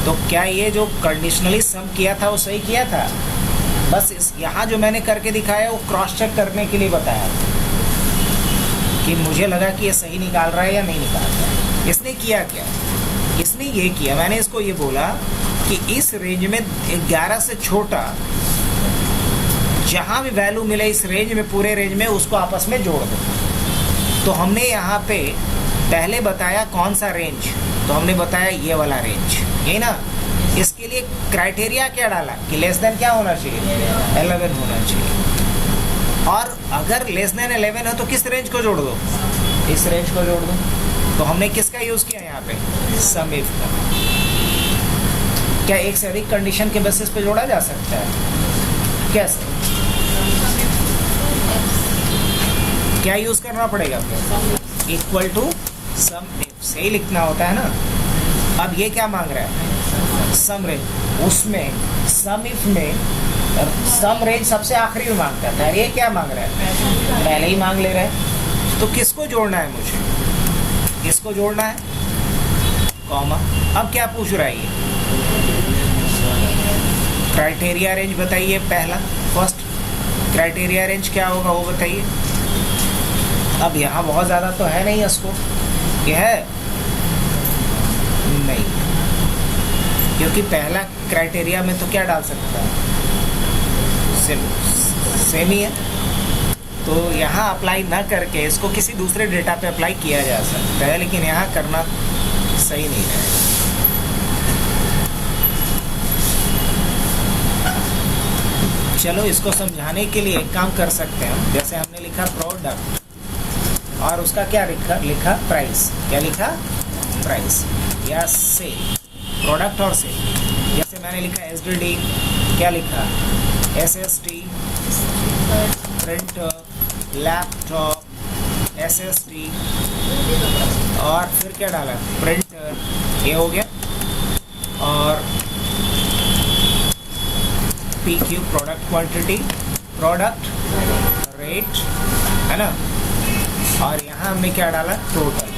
तो क्या ये जो कंडीशनली सम किया था वो सही किया था? बस यहाँ जो मैंने करके दिखाया वो क्रॉस चेक करने के लिए बताया कि मुझे लगा कि ये सही निकाल रहा है या नहीं निकाल रहा है। इसने किया क्या? इसने ये किया, मैंने इसको ये बोला कि इस रेंज में 11 से छोटा जहाँ भी वैल्यू मिले इस रेंज में, पूरे रेंज में, उसको आपस में जोड़ दो। तो हमने यहाँ पे पहले बताया कौन सा रेंज, तो हमने बताया ये वाला रेंज, यही ना। इसके लिए क्राइटेरिया क्या डाला कि लेस देन क्या होना चाहिए? 11 होना चाहिए। और अगर लेस देन 11 हो तो किस रेंज को जोड़ दो? इस रेंज को जोड़ दो। तो हमने किसका यूज़ किया यहाँ पे? सम इफ का। क्या एक से अधिक कंडीशन के बेसिस पे जोड़ा जा सकता है? कैसे? क्या यूज़ करना पड़ेगा फिर? इक्वल टू सम इफ से ही लिखना होता है ना। अब ये क्या मांग रहा है? सम रेंज। उसमें सम इफ में सम रेंज सबसे आखिरी में मांगता था, ये क्या मांग रहा है? पहले ही मांग ले रहा है। तो किसको जोड़ना है मुझे? किसको जोड़ना है? कॉमा। अब क्या पूछ रहा है ये? क्राइटेरिया रेंज बताइए। पहला फर्स्ट क्राइटेरिया रेंज क्या होगा वो बताइए। अब यहाँ बहुत ज़्यादा तो है नहीं, इसको क्या है? नहीं, क्योंकि पहला क्राइटेरिया में तो क्या डाल सकता है? सेम ही है। तो यहाँ अप्लाई ना करके इसको किसी दूसरे डेटा पे अप्लाई किया जा सकता है, लेकिन यहाँ करना सही नहीं है। चलो इसको समझाने के लिए एक काम कर सकते हैं। जैसे हमने लिखा प्रोडक्ट और उसका क्या लिखा प्राइस। क्या लिखा? प्राइस या सेल। प्रोडक्ट और सेल। जैसे मैंने लिखा SDD, क्या लिखा? SSD, प्रिंटर, लैपटॉप, SSD और फिर क्या डाला? प्रिंटर, ये हो गया। और PQ product quantity, product rate, है ना। और यहाँ हमने क्या डाला? टोटल।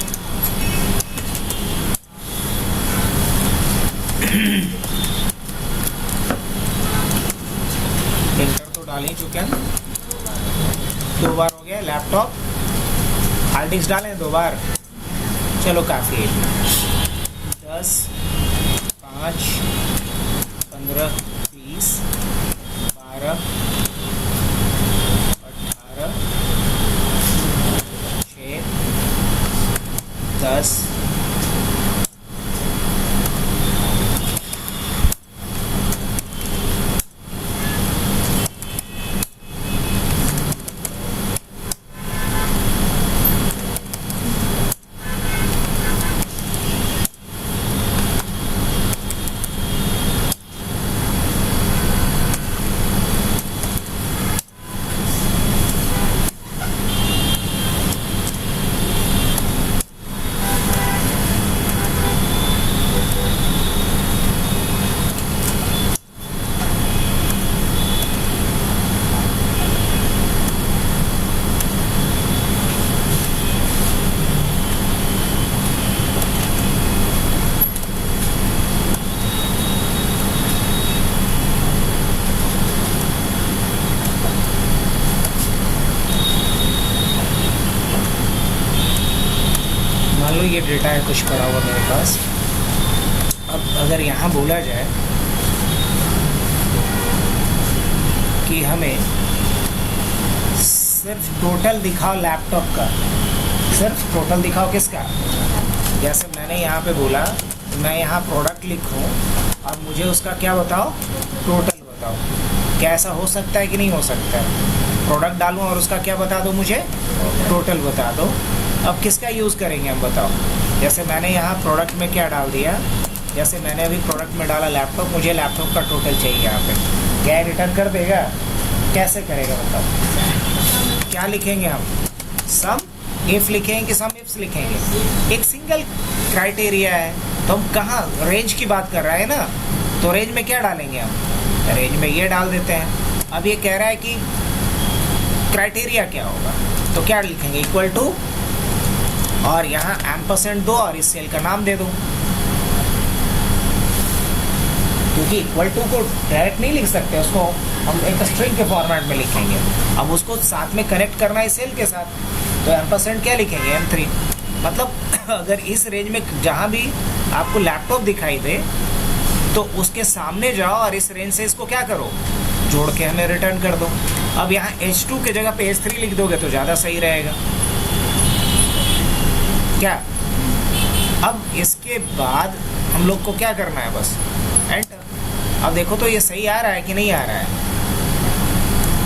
प्रिंटर तो डाल ही चुके हैं, 2 बार हो गया। लैपटॉप, हार्ड डिस्क डालें 2 बार, चलो काफ़ी है। 10, 5, 15, 20, 12, 18, 6, 10, चलो ये डेटा है कुछ पड़ा हुआ मेरे पास। अब अगर यहाँ बोला जाए कि हमें सिर्फ टोटल दिखाओ लैपटॉप का, सिर्फ टोटल दिखाओ किसका, जैसे मैंने यहाँ पे बोला मैं यहाँ प्रोडक्ट लिखूँ और मुझे उसका क्या बताओ, टोटल बताओ। क्या ऐसा हो सकता है कि नहीं हो सकता है? प्रोडक्ट डालूँ और उसका क्या बता दो, मुझे टोटल बता दो। अब किसका यूज़ करेंगे हम बताओ। जैसे मैंने यहाँ प्रोडक्ट में क्या डाल दिया, जैसे मैंने अभी प्रोडक्ट में डाला लैपटॉप, मुझे लैपटॉप का टोटल चाहिए यहाँ पे। क्या रिटर्न कर देगा? कैसे करेगा बताओ। क्या लिखेंगे हम, सम इफ लिखेंगे कि सम इफ्स लिखेंगे। एक सिंगल क्राइटेरिया है तो हम कहाँ रेंज की बात कर रहे हैं ना, तो रेंज में क्या डालेंगे हम, रेंज में ये डाल देते हैं। अब ये कह रहा है कि क्राइटेरिया क्या होगा, तो क्या लिखेंगे, इक्वल टू, और यहाँ एम्परसेंड दो और इस सेल का नाम दे दो, क्योंकि इक्वल टू को डायरेक्ट नहीं लिख सकते, उसको हम एक स्ट्रिंग के फॉर्मेट में लिखेंगे। अब उसको साथ में कनेक्ट करना है सेल के साथ, तो एम्परसेंड क्या लिखेंगे, M3। मतलब अगर इस रेंज में जहाँ भी आपको लैपटॉप दिखाई दे तो उसके सामने जाओ और इस रेंज से इसको क्या करो, जोड़ के हमें रिटर्न कर दो। अब यहाँ H2 के जगह पे H3 लिख दोगे तो ज़्यादा सही रहेगा क्या। अब इसके बाद हम लोग को क्या करना है, बस एंटर। अब देखो तो ये सही आ रहा है कि नहीं आ रहा है,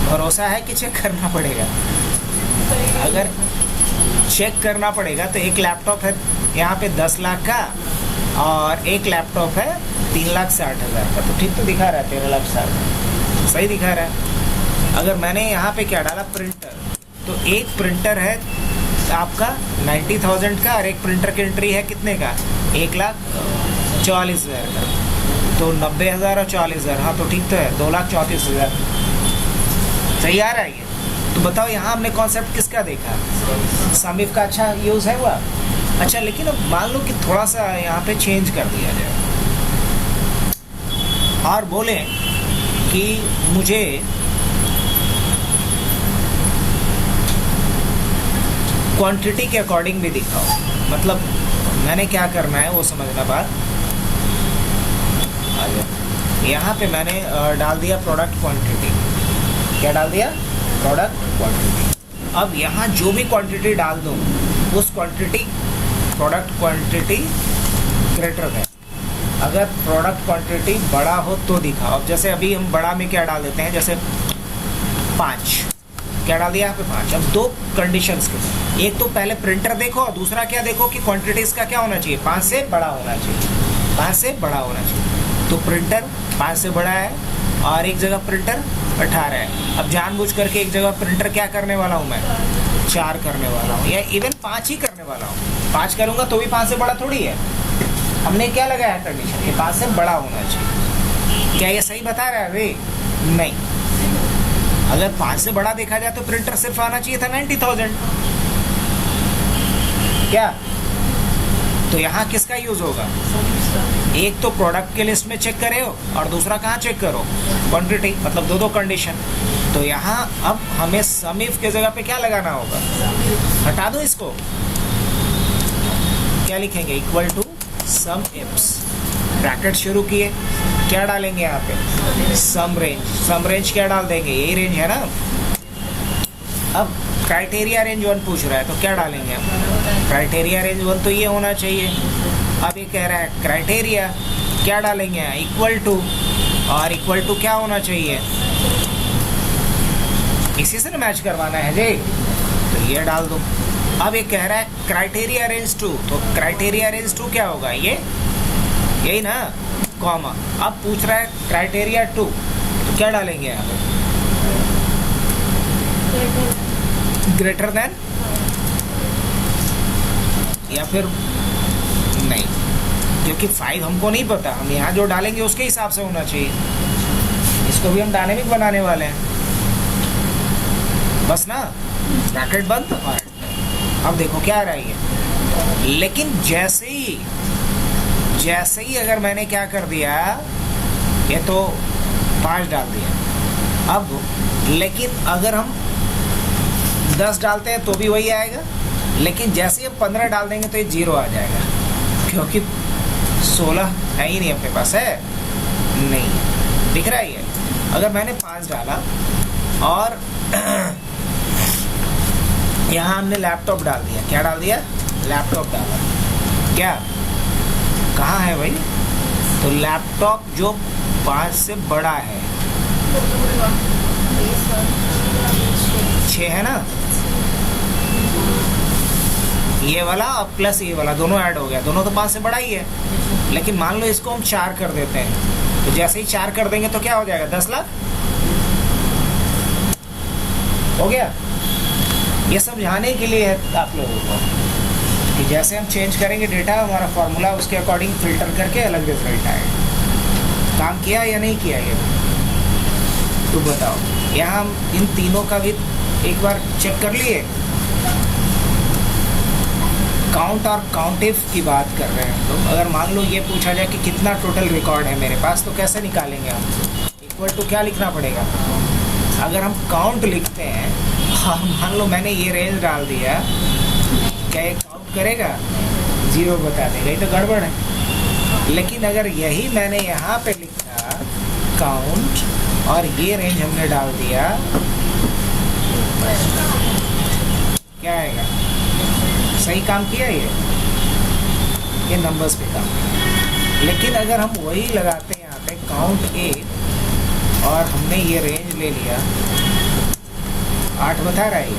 भरोसा है कि चेक करना पड़ेगा। अगर चेक करना पड़ेगा तो एक लैपटॉप है यहाँ पे 10 लाख का और एक लैपटॉप है 3,60,000 का, तो ठीक तो दिखा रहा है 13,60,000, सही दिखा रहा है। अगर मैंने यहाँ पे क्या डाला, प्रिंटर, तो एक प्रिंटर है आपका 90,000 का और एक प्रिंटर की एंट्री है कितने का, 1,44,000 का, तो 90,000 और 40,000, हाँ तो ठीक तो है, 2,34,000 सही आ रहा है ये। तो बताओ यहाँ हमने कॉन्सेप्ट किसका देखा, सम इफ का अच्छा यूज़ है हुआ। अच्छा, लेकिन अब मान लो कि थोड़ा सा यहाँ पे चेंज कर दिया जाए और बोले कि मुझे क्वांटिटी के अकॉर्डिंग भी दिखाओ। मतलब मैंने क्या करना है वो समझना बात। यहाँ पे मैंने डाल दिया प्रोडक्ट क्वांटिटी, क्या डाल दिया, प्रोडक्ट क्वांटिटी। अब यहाँ जो भी क्वांटिटी डाल दूँ उस क्वांटिटी, प्रोडक्ट क्वांटिटी ग्रेटर है। अगर प्रोडक्ट क्वांटिटी बड़ा हो तो दिखाओ। अब जैसे अभी हम बड़ा में क्या डाल देते हैं, जैसे 5, क्या डाल दिया यहाँ पे 5। अब दो कंडीशंस के, एक तो पहले प्रिंटर देखो और दूसरा क्या देखो कि क्वांटिटी इसका क्या होना चाहिए, 5 से बड़ा होना चाहिए, 5 से बड़ा होना चाहिए। तो प्रिंटर 5 से बड़ा है और एक जगह प्रिंटर 18 है। अब जानबूझ करके एक जगह प्रिंटर क्या करने वाला हूँ मैं, 4 करने वाला हूँ, या इवन 5 ही करने वाला हूँ। 5 करूँगा तो भी 5 से बड़ा थोड़ी है। हमने क्या लगाया कंडीशन, ये 5 से बड़ा होना चाहिए। क्या ये सही बता रहा है वे? नहीं। अगर 5 से बड़ा देखा जाए तो प्रिंटर सिर्फ आना चाहिए था 90,000, क्या। तो यहाँ किसका यूज होगा, एक तो प्रोडक्ट के लिस्ट में चेक करे हो और दूसरा कहाँ चेक करो, क्वांटिटी, मतलब दो कंडीशन। तो यहाँ अब हमें सम इफ के जगह पे क्या लगाना होगा, हटा दो इसको, क्या लिखेंगे, equal to sum ifs, bracket शुरू किए, क्या डालेंगे यहाँ पे, सम रेंज। सम रेंज क्या डाल देंगे, यही रेंज है ना। अब क्राइटेरिया रेंज 1 पूछ रहा है तो क्या डालेंगे हम, क्राइटेरिया रेंज 1 तो ये होना चाहिए। अब ये कह रहा है क्राइटेरिया, क्या डालेंगे यहाँ, इक्वल टू, और इक्वल टू क्या होना चाहिए, इसी से मैच करवाना है जी, तो ये डाल दो। अब ये कह रहा है क्राइटेरिया रेंज 2, तो क्राइटेरिया रेंज 2 क्या होगा, ये यही ना, कॉमा। अब पूछ रहा है क्राइटेरिया 2, तो क्या डालेंगे यहाँ पे, ग्रेटर देन, या फिर नहीं, क्योंकि 5 हमको नहीं पता, हम यहाँ जो डालेंगे उसके हिसाब से होना चाहिए। इसको भी हम डायनेमिक बनाने वाले हैं, बस ना, ब्रैकेट बंद। और अब देखो क्या आ रहा है, लेकिन जैसे ही अगर मैंने क्या कर दिया, ये तो 5 डाल दिया। अब लेकिन अगर हम 10 डालते हैं तो भी वही आएगा, लेकिन जैसे ही हम 15 डाल देंगे तो ये 0 आ जाएगा, क्योंकि 16 है ही नहीं अपने पास, है नहीं, दिख रहा है ये। अगर मैंने 5 डाला और यहाँ हमने लैपटॉप डाल दिया, क्या डाल दिया, लैपटॉप डाला, क्या कहाँ है भाई, तो लैपटॉप जो 5 से बड़ा है, 6 है ना, ये वाला और प्लस ये वाला दोनों ऐड हो गया, दोनों तो 5 से बड़ा ही है। लेकिन मान लो इसको हम 4 कर देते हैं, तो जैसे ही 4 कर देंगे तो क्या हो जाएगा, 10 लाख हो गया। ये समझाने के लिए है आप लोगों को कि जैसे हम चेंज करेंगे डेटा, हमारा फॉर्मूला उसके अकॉर्डिंग फिल्टर करके अलग रिजल्ट आएगा। काम किया या नहीं किया ये तो बताओ। यहाँ हम इन तीनों का भी एक बार चेक कर लिए। काउंट और काउंटिव की बात कर रहे हैं हम लोग। अगर मान लो ये पूछा जाए कि कितना टोटल रिकॉर्ड है मेरे पास, तो कैसे निकालेंगे हम, इक्वल टू क्या लिखना पड़ेगा। अगर हम काउंट लिखते हैं और मान लो मैंने ये रेंज डाल दिया, क्या ये काउंट करेगा, 0 बता देगा, ये तो गड़बड़ है। लेकिन अगर यही मैंने यहाँ पे लिखा काउंट और ये रेंज हमने डाल दिया, क्या आएगा, सही काम किया ये नंबर्स पे काम किया। लेकिन अगर हम वही लगाते हैं यहाँ पे काउंट 8 और हमने ये रेंज ले लिया, 8 बता रहा है ये।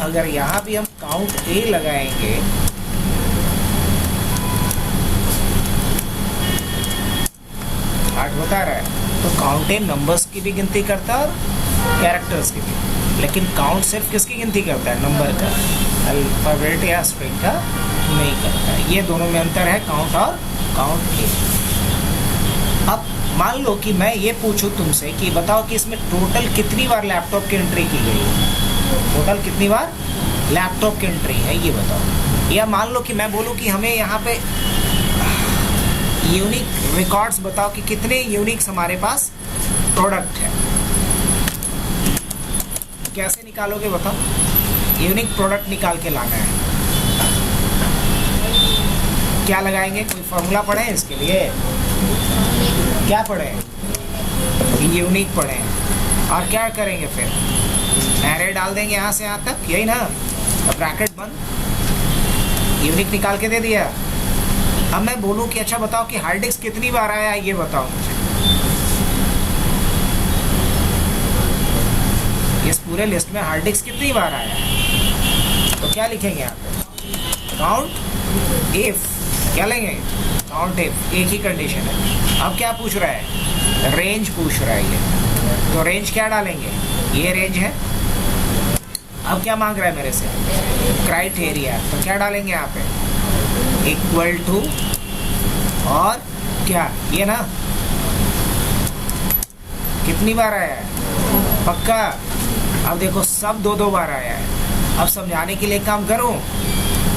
अगर यहाँ भी हम काउंट A लगाएंगे, बता रहा है, तो काउंट ए नंबर्स की भी गिनती करता है और कैरेक्टर्स की भी। लेकिन काउंट सिर्फ किसकी गिनती करता है, नंबर का, अल्फाबेट या स्ट्रिंग का नहीं करता है। ये दोनों में अंतर है, काउंट और काउंट ए। अब मान लो कि मैं ये पूछूं तुमसे कि बताओ कि इसमें टोटल कितनी बार लैपटॉप की एंट्री की गई है, टोटल कितनी बार लैपटॉप की एंट्री है ये बताओ। या मान लो कि मैं बोलूं कि हमें यहाँ पे यूनिक रिकॉर्ड्स बताओ कि कितने यूनिक्स हमारे पास प्रोडक्ट है, कैसे निकालोगे बताओ। यूनिक प्रोडक्ट निकाल के लाना है, क्या लगाएंगे, कोई फॉर्मूला पढ़े हैं इसके लिए, क्या पढ़े, यूनिक पढ़े हैं। और क्या करेंगे फिर, एरे डाल देंगे यहाँ से यहाँ तक, यही ना, ब्रैकेट बंद, यूनिक निकाल के दे दिया। अब मैं बोलूं कि अच्छा बताओ कि हार्ड डिस्क कितनी बार आया है, ये बताओ मुझे। इस पूरे लिस्ट में हार्ड डिस्क कितनी बार आया है, तो क्या लिखेंगे यहाँ पे, काउंट इफ, क्या लेंगे, काउंट इफ, एक ही कंडीशन है। अब क्या पूछ रहा है, रेंज पूछ रहा है ये, तो रेंज क्या डालेंगे, ये रेंज है। अब क्या मांग रहा है मेरे से, क्राइटेरिया, तो क्या डालेंगे यहाँ पे, इक्वल टू, और क्या ये ना, कितनी बार आया है, पक्का। अब देखो सब 2-2 बार आया है। अब समझाने के लिए काम करूं,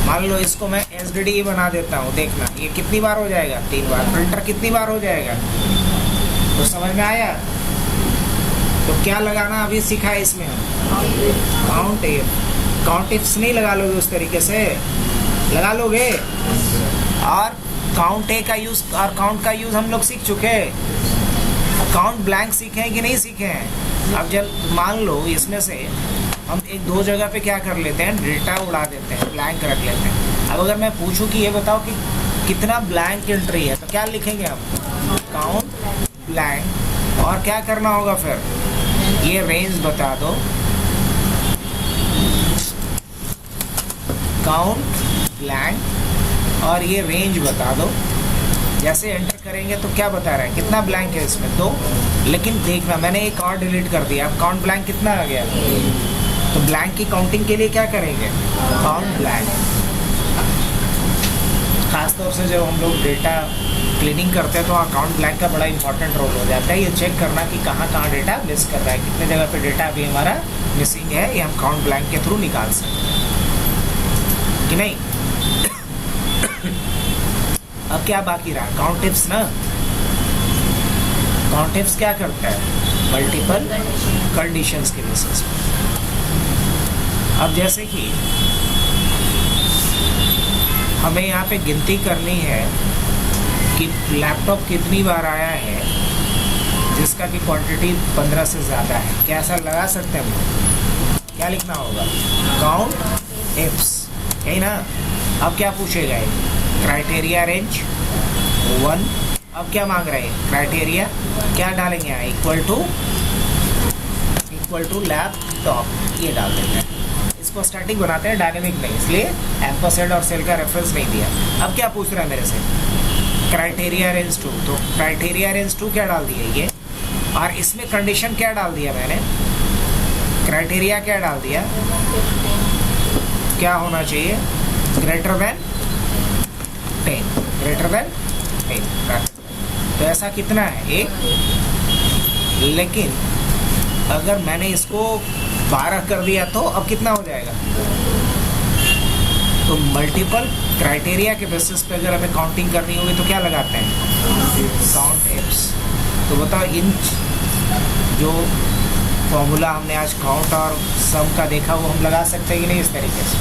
मान लो इसको मैं SDD बना देता हूं, देखना ये कितनी बार हो जाएगा, 3 बार। प्रिंटर कितनी बार हो जाएगा, तो समझ में आया। तो क्या लगाना अभी सीखा है इसमें, काउंट इफ। काउंट इफ्स नहीं लगा लोगे उस तरीके से, लगा लोगे। और काउंट ए का यूज और काउंट का यूज हम लोग सीख चुके हैं। काउंट ब्लैंक सीखे हैं कि नहीं सीखे हैं। अब जब मान लो इसमें से हम 1-2 जगह पे क्या कर लेते हैं, डेटा उड़ा देते हैं, ब्लैंक रख लेते हैं। अब अगर मैं पूछूं कि ये बताओ कि कितना ब्लैंक एंट्री है, तो क्या लिखेंगे हम, काउंट ब्लैंक। और क्या करना होगा फिर, ये रेंज बता दो, काउंट ब्लैंक, और ये रेंज बता दो। जैसे एंटर करेंगे तो क्या बता रहा है, कितना ब्लैंक है इसमें, 2। लेकिन देखना मैंने एक और डिलीट कर दिया, अब काउंट ब्लैंक कितना आ गया। तो ब्लैंक की काउंटिंग के लिए क्या करेंगे, काउंट ब्लैंक। खासतौर से जब हम लोग डेटा क्लीनिंग करते हैं तो अकाउंट ब्लैंक का बड़ा इंपॉर्टेंट रोल हो जाता है। ये चेक करना कि कहाँ कहाँ डेटा मिस कर रहा है, कितने जगह पे डेटा अभी हमारा मिसिंग है, ये हम काउंट ब्लैंक के थ्रू निकाल सकते हैं कि नहीं। अब क्या बाकी रहा, काउंट इफ्स ना। काउंट इफ्स क्या करता है, मल्टीपल कंडीशंस के बेसिस पे। अब जैसे कि हमें यहाँ पे गिनती करनी है कि लैपटॉप कितनी बार आया है जिसका कि क्वांटिटी 15 से ज़्यादा है। क्या ऐसा लगा सकते हैं हम लोग? क्या लिखना होगा? काउंट एप्स, है ना। अब क्या पूछेगा? Criteria range 1। अब क्या मांग रहे हैं? क्राइटेरिया क्या डालेंगे यहाँ? इक्वल टू लैपटॉप, ये डाल देते हैं। इसको स्टैटिक बनाते हैं, डायनेमिक नहीं, इसलिए एम्परसेंड और सेल का रेफरेंस नहीं दिया। अब क्या पूछ रहा है मेरे से? क्राइटेरिया रेंज 2, तो क्राइटेरिया रेंज 2 क्या डाल दिया ये, और इसमें कंडीशन क्या डाल दिया मैंने? क्राइटेरिया क्या डाल दिया? क्या होना चाहिए? Greater then 10, greater than 10। तो ऐसा कितना है? 1। लेकिन अगर मैंने इसको 12 कर दिया तो अब कितना हो जाएगा? तो मल्टीपल क्राइटेरिया के बेसिस पे अगर हमें काउंटिंग करनी होगी तो क्या लगाते हैं? Count apps. तो बताओ, इन जो फॉर्मूला हमने आज काउंट और सम का देखा वो हम लगा सकते हैं कि नहीं? इस तरीके से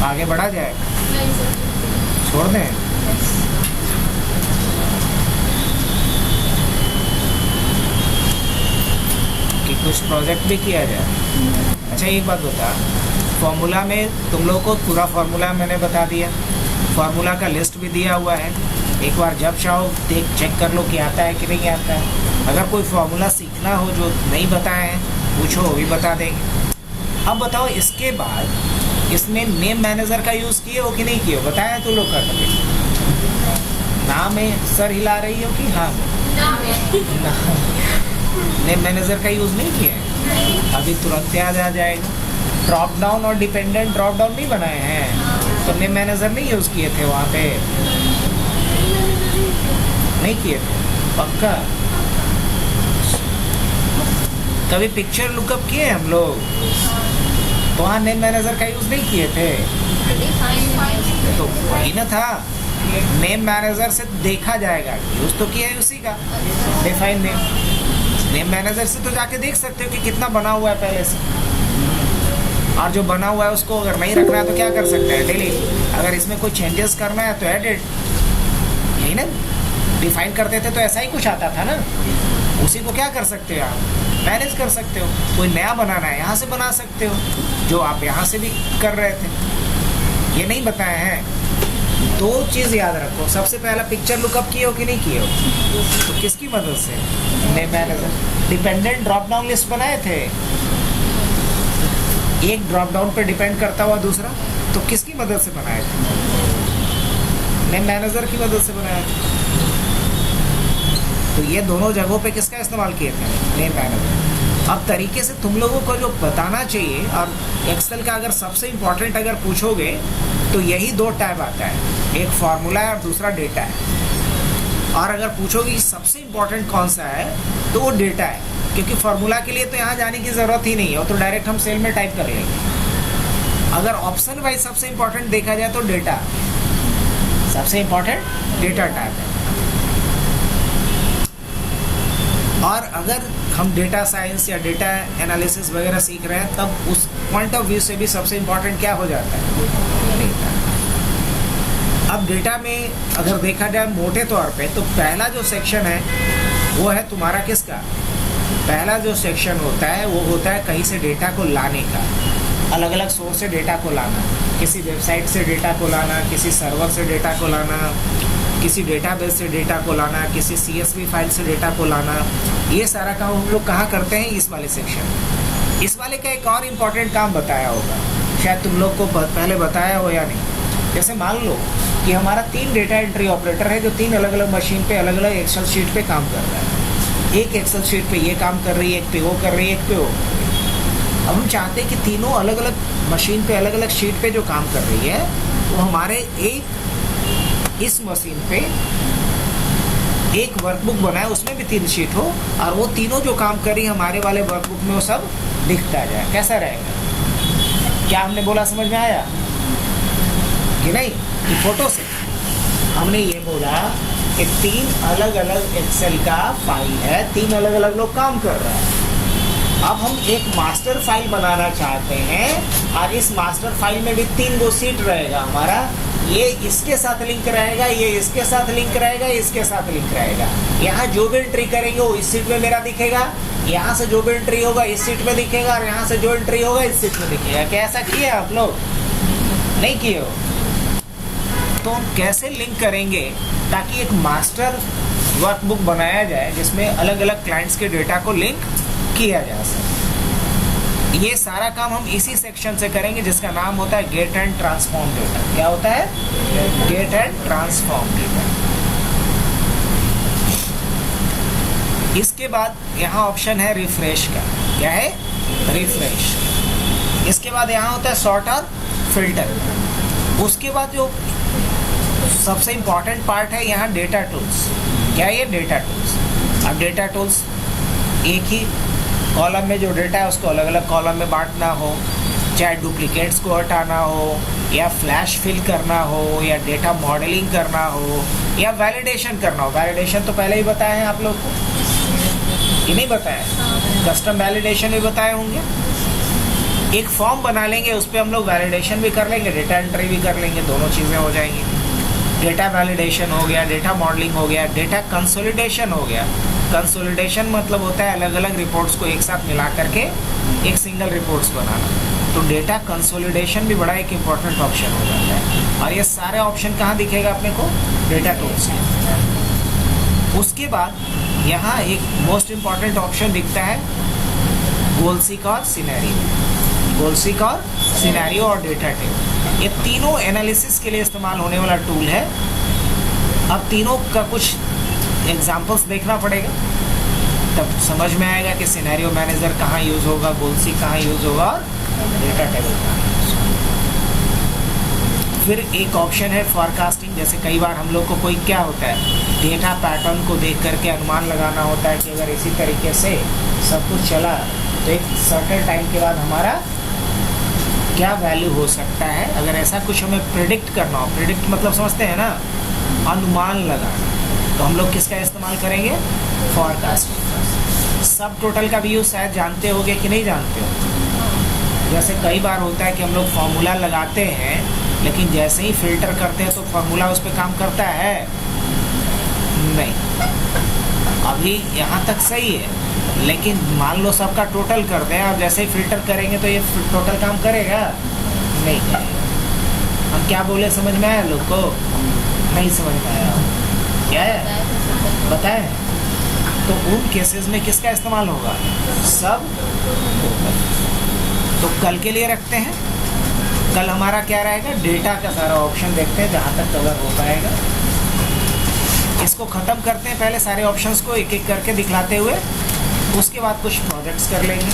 आगे बढ़ा जाए? छोड़ दें? कि कुछ प्रोजेक्ट भी किया जाए। अच्छा एक बात बता, फॉर्मूला में तुम लोगों को पूरा फॉर्मूला मैंने बता दिया, फॉर्मूला का लिस्ट भी दिया हुआ है। एक बार जब चाहो देख चेक कर लो कि आता है कि नहीं आता है। अगर कोई फॉर्मूला सीखना हो जो नहीं बताए हैं पूछो, वो भी बता देंगे। अब बताओ, इसके बाद इसमें नेम मैनेजर का यूज़ किए हो कि नहीं किए हो? बताया तो लोग कर नाम में सर हिला रही हो कि? हाँ, नेम मैनेजर का यूज़ नहीं किया? अभी तुरंत याद आ जाएगा। ड्रॉप डाउन और डिपेंडेंट ड्रॉप डाउन नहीं बनाए हैं तो नेम मैनेजर नहीं यूज़ किए थे वहाँ पे? नहीं किए थे पक्का? कभी पिक्चर लुकअप किए हम लोग तो वहाँ नेम मैनेजर का यूज़ नहीं किए थे? तो वही ना था, नेम मैनेजर से देखा जाएगा, यूज़ तो किया है उसी का। डिफाइन नेम मैनेजर से तो जाके देख सकते हो कि कितना बना हुआ है पहले से, और जो बना हुआ है उसको अगर नहीं रखना है तो क्या कर सकते हैं? डिलीट। अगर इसमें कोई चेंजेस करना है तो एडिट, यही ना। डिफाइन करते थे तो ऐसा ही कुछ आता था ना, उसी को क्या कर सकते हो आप? मैनेज कर सकते हो। कोई नया बनाना है यहाँ से बना सकते हो, जो आप यहाँ से भी कर रहे थे। ये नहीं बताए हैं। 2 चीज़ याद रखो। सबसे पहला, पिक्चर लुकअप किए हो कि नहीं किए हो? तो किसकी मदद से? Name manager. Dependent drop down list बनाए थे, एक ड्रॉप डाउन पे डिपेंड करता हुआ दूसरा, तो किसकी मदद से बनाए थे? नेम मैनेजर की मदद से बनाया था। तो ये दोनों जगहों पे किसका इस्तेमाल किए थे? Name manager. अब तरीके से तुम लोगों को जो बताना चाहिए, और एक्सेल का अगर सबसे इम्पोर्टेंट अगर पूछोगे तो यही 2 टैब आता है, एक फार्मूला है और दूसरा डेटा है। और अगर पूछोगे कि सबसे इम्पोर्टेंट कौन सा है तो वो डेटा है, क्योंकि फार्मूला के लिए तो यहाँ जाने की ज़रूरत ही नहीं है, वो तो डायरेक्ट हम सेल में टाइप कर लेंगे। अगर ऑप्शन वाइज सबसे इम्पोर्टेंट देखा जाए तो डेटा सबसे इम्पोर्टेंट डेटा टैब है। और अगर हम डेटा साइंस या डेटा एनालिसिस वगैरह सीख रहे हैं तब उस पॉइंट ऑफ व्यू से भी सबसे इम्पोर्टेंट क्या हो जाता है? डेटा। अब डेटा में अगर देखा जाए मोटे तौर पे तो पहला जो सेक्शन है वो है तुम्हारा किसका? पहला जो सेक्शन होता है वो होता है कहीं से डेटा को लाने का, अलग अलग सोर्स से डेटा को लाना, किसी वेबसाइट से डेटा को लाना, किसी सर्वर से डेटा को लाना, किसी डेटाबेस से डेटा को लाना, किसी CSV फाइल से डेटा को लाना। ये सारा काम हम लोग कहाँ करते हैं? इस वाले सेक्शन। इस वाले का एक और इम्पॉर्टेंट काम बताया होगा, शायद तुम लोग को पहले बताया हो या नहीं। जैसे मान लो कि हमारा 3 डेटा एंट्री ऑपरेटर है जो 3 अलग अलग मशीन पे अलग अलग एक्सेल शीट पे काम कर रहा है। एक एक्सेल शीट पे ये काम कर रही है, एक पे वो कर रही है, एक पे वो। अब हम चाहते हैं कि तीनों अलग अलग मशीन पे अलग अलग शीट पे जो काम कर रही है वो हमारे इस मशीन पे एक वर्कबुक बनाए, उसमें भी 3 शीट हो और वो तीनों जो काम करी हमारे वाले वर्कबुक में वो सब दिखता जाए। कैसा रहेगा? क्या हमने बोला समझ में आया कि नहीं? कि फोटो से हमने ये बोला कि 3 अलग अलग एक्सेल का फाइल है, 3 अलग अलग लोग काम कर रहा है। अब हम एक मास्टर फाइल बनाना चाहते हैं और इस मास्टर फाइल में भी 3 गो सीट रहेगा हमारा। ये इसके साथ लिंक रहेगा, ये इसके साथ लिंक रहेगा, इसके साथ लिंक रहेगा। यहाँ जो भी एंट्री करेंगे वो इस सीट में मेरा दिखेगा, यहाँ से जो भी एंट्री होगा इस सीट में दिखेगा, और यहाँ से जो एंट्री होगा इस सीट में दिखेगा। क्या ऐसा किए आप लोग? नहीं किए हो? तो हम कैसे लिंक करेंगे ताकि एक मास्टर वर्कबुक बनाया जाए जिसमें अलग अलग क्लाइंट्स के डेटा को लिंक किया जा सके। ये सारा काम हम इसी सेक्शन से करेंगे जिसका नाम होता है गेट एंड ट्रांसफॉर्म डेटा। क्या होता है? Get and transform data. इसके बाद यहाँ ऑप्शन है रिफ्रेश का। क्या है? रिफ्रेश। इसके बाद यहाँ होता है सॉर्ट और फिल्टर। उसके बाद जो सबसे इंपॉर्टेंट पार्ट है यहाँ डेटा टूल्स। क्या है ये? Data tools. अब डेटा टूल्स एक ही कॉलम में जो डेटा है उसको अलग अलग कॉलम में बांटना हो, चाहे डुप्लीकेट्स को हटाना हो, या फ्लैश फिल करना हो, या डेटा मॉडलिंग करना हो, या वैलिडेशन करना हो। वैलिडेशन तो पहले ही बताए हैं आप लोग को, ये नहीं बताया? कस्टम वैलिडेशन भी बताए होंगे। एक फॉर्म बना लेंगे, उस पर हम लोग वैलिडेशन भी कर लेंगे, डेटा एंट्री भी कर लेंगे, दोनों चीज़ें हो जाएंगी। डेटा वैलिडेशन हो गया, डेटा मॉडलिंग हो गया, डेटा कंसोलिडेशन हो गया। कंसोलिडेशन मतलब होता है अलग अलग रिपोर्ट्स को एक साथ मिला करके एक सिंगल रिपोर्ट्स बनाना। तो डेटा कंसोलिडेशन भी बड़ा एक इम्पॉर्टेंट ऑप्शन हो जाता है। और ये सारे ऑप्शन कहाँ दिखेगा अपने को? डेटा टूल्स में। उसके बाद यहाँ एक मोस्ट इम्पॉर्टेंट ऑप्शन दिखता है गोल सीक और सिनेरियो। गोल सीक और सिनेरियो और डेटा टेबल, ये तीनों एनालिसिस के लिए इस्तेमाल होने वाला टूल है। अब तीनों का कुछ एग्जाम्पल्स देखना पड़ेगा, तब समझ में आएगा कि सिनेरियो मैनेजर कहाँ यूज़ होगा, गोल सीक कहाँ यूज़ होगा, और डेटा टेबल कहाँ यूज़ होगा। फिर एक ऑप्शन है फॉरकास्टिंग। जैसे कई बार हम लोग को कोई क्या होता है, डेटा पैटर्न को देख करके अनुमान लगाना होता है कि अगर इसी तरीके से सब कुछ चला तो एक सर्टेन टाइम के बाद हमारा क्या वैल्यू हो सकता है। अगर ऐसा कुछ हमें प्रेडिक्ट करना हो, प्रेडिक्ट मतलब समझते हैं ना, अनुमान लगाना, तो हम लोग किसका इस्तेमाल करेंगे? फॉरकास्टिंग। सब टोटल का भी यूज़ शायद जानते होगे कि नहीं जानते हो। जैसे कई बार होता है कि हम लोग फार्मूला लगाते हैं, लेकिन जैसे ही फिल्टर करते हैं तो फार्मूला उस पर काम करता है? नहीं। अभी यहाँ तक सही है, लेकिन मान लो सबका टोटल कर दें और जैसे ही फिल्टर करेंगे तो ये टोटल काम करेगा? नहीं करेगा। हम क्या बोले, समझ में आया लोग को? नहीं समझ में आया? क्या है बताएं? तो उन केसेस में किसका इस्तेमाल होगा? सब टोटल। तो कल के लिए रखते हैं। कल हमारा क्या रहेगा? डेटा का सारा ऑप्शन देखते हैं जहाँ तक कवर हो पाएगा। इसको ख़त्म करते हैं पहले सारे ऑप्शंस को एक एक करके दिखलाते हुए, उसके बाद कुछ प्रोजेक्ट्स कर लेंगे।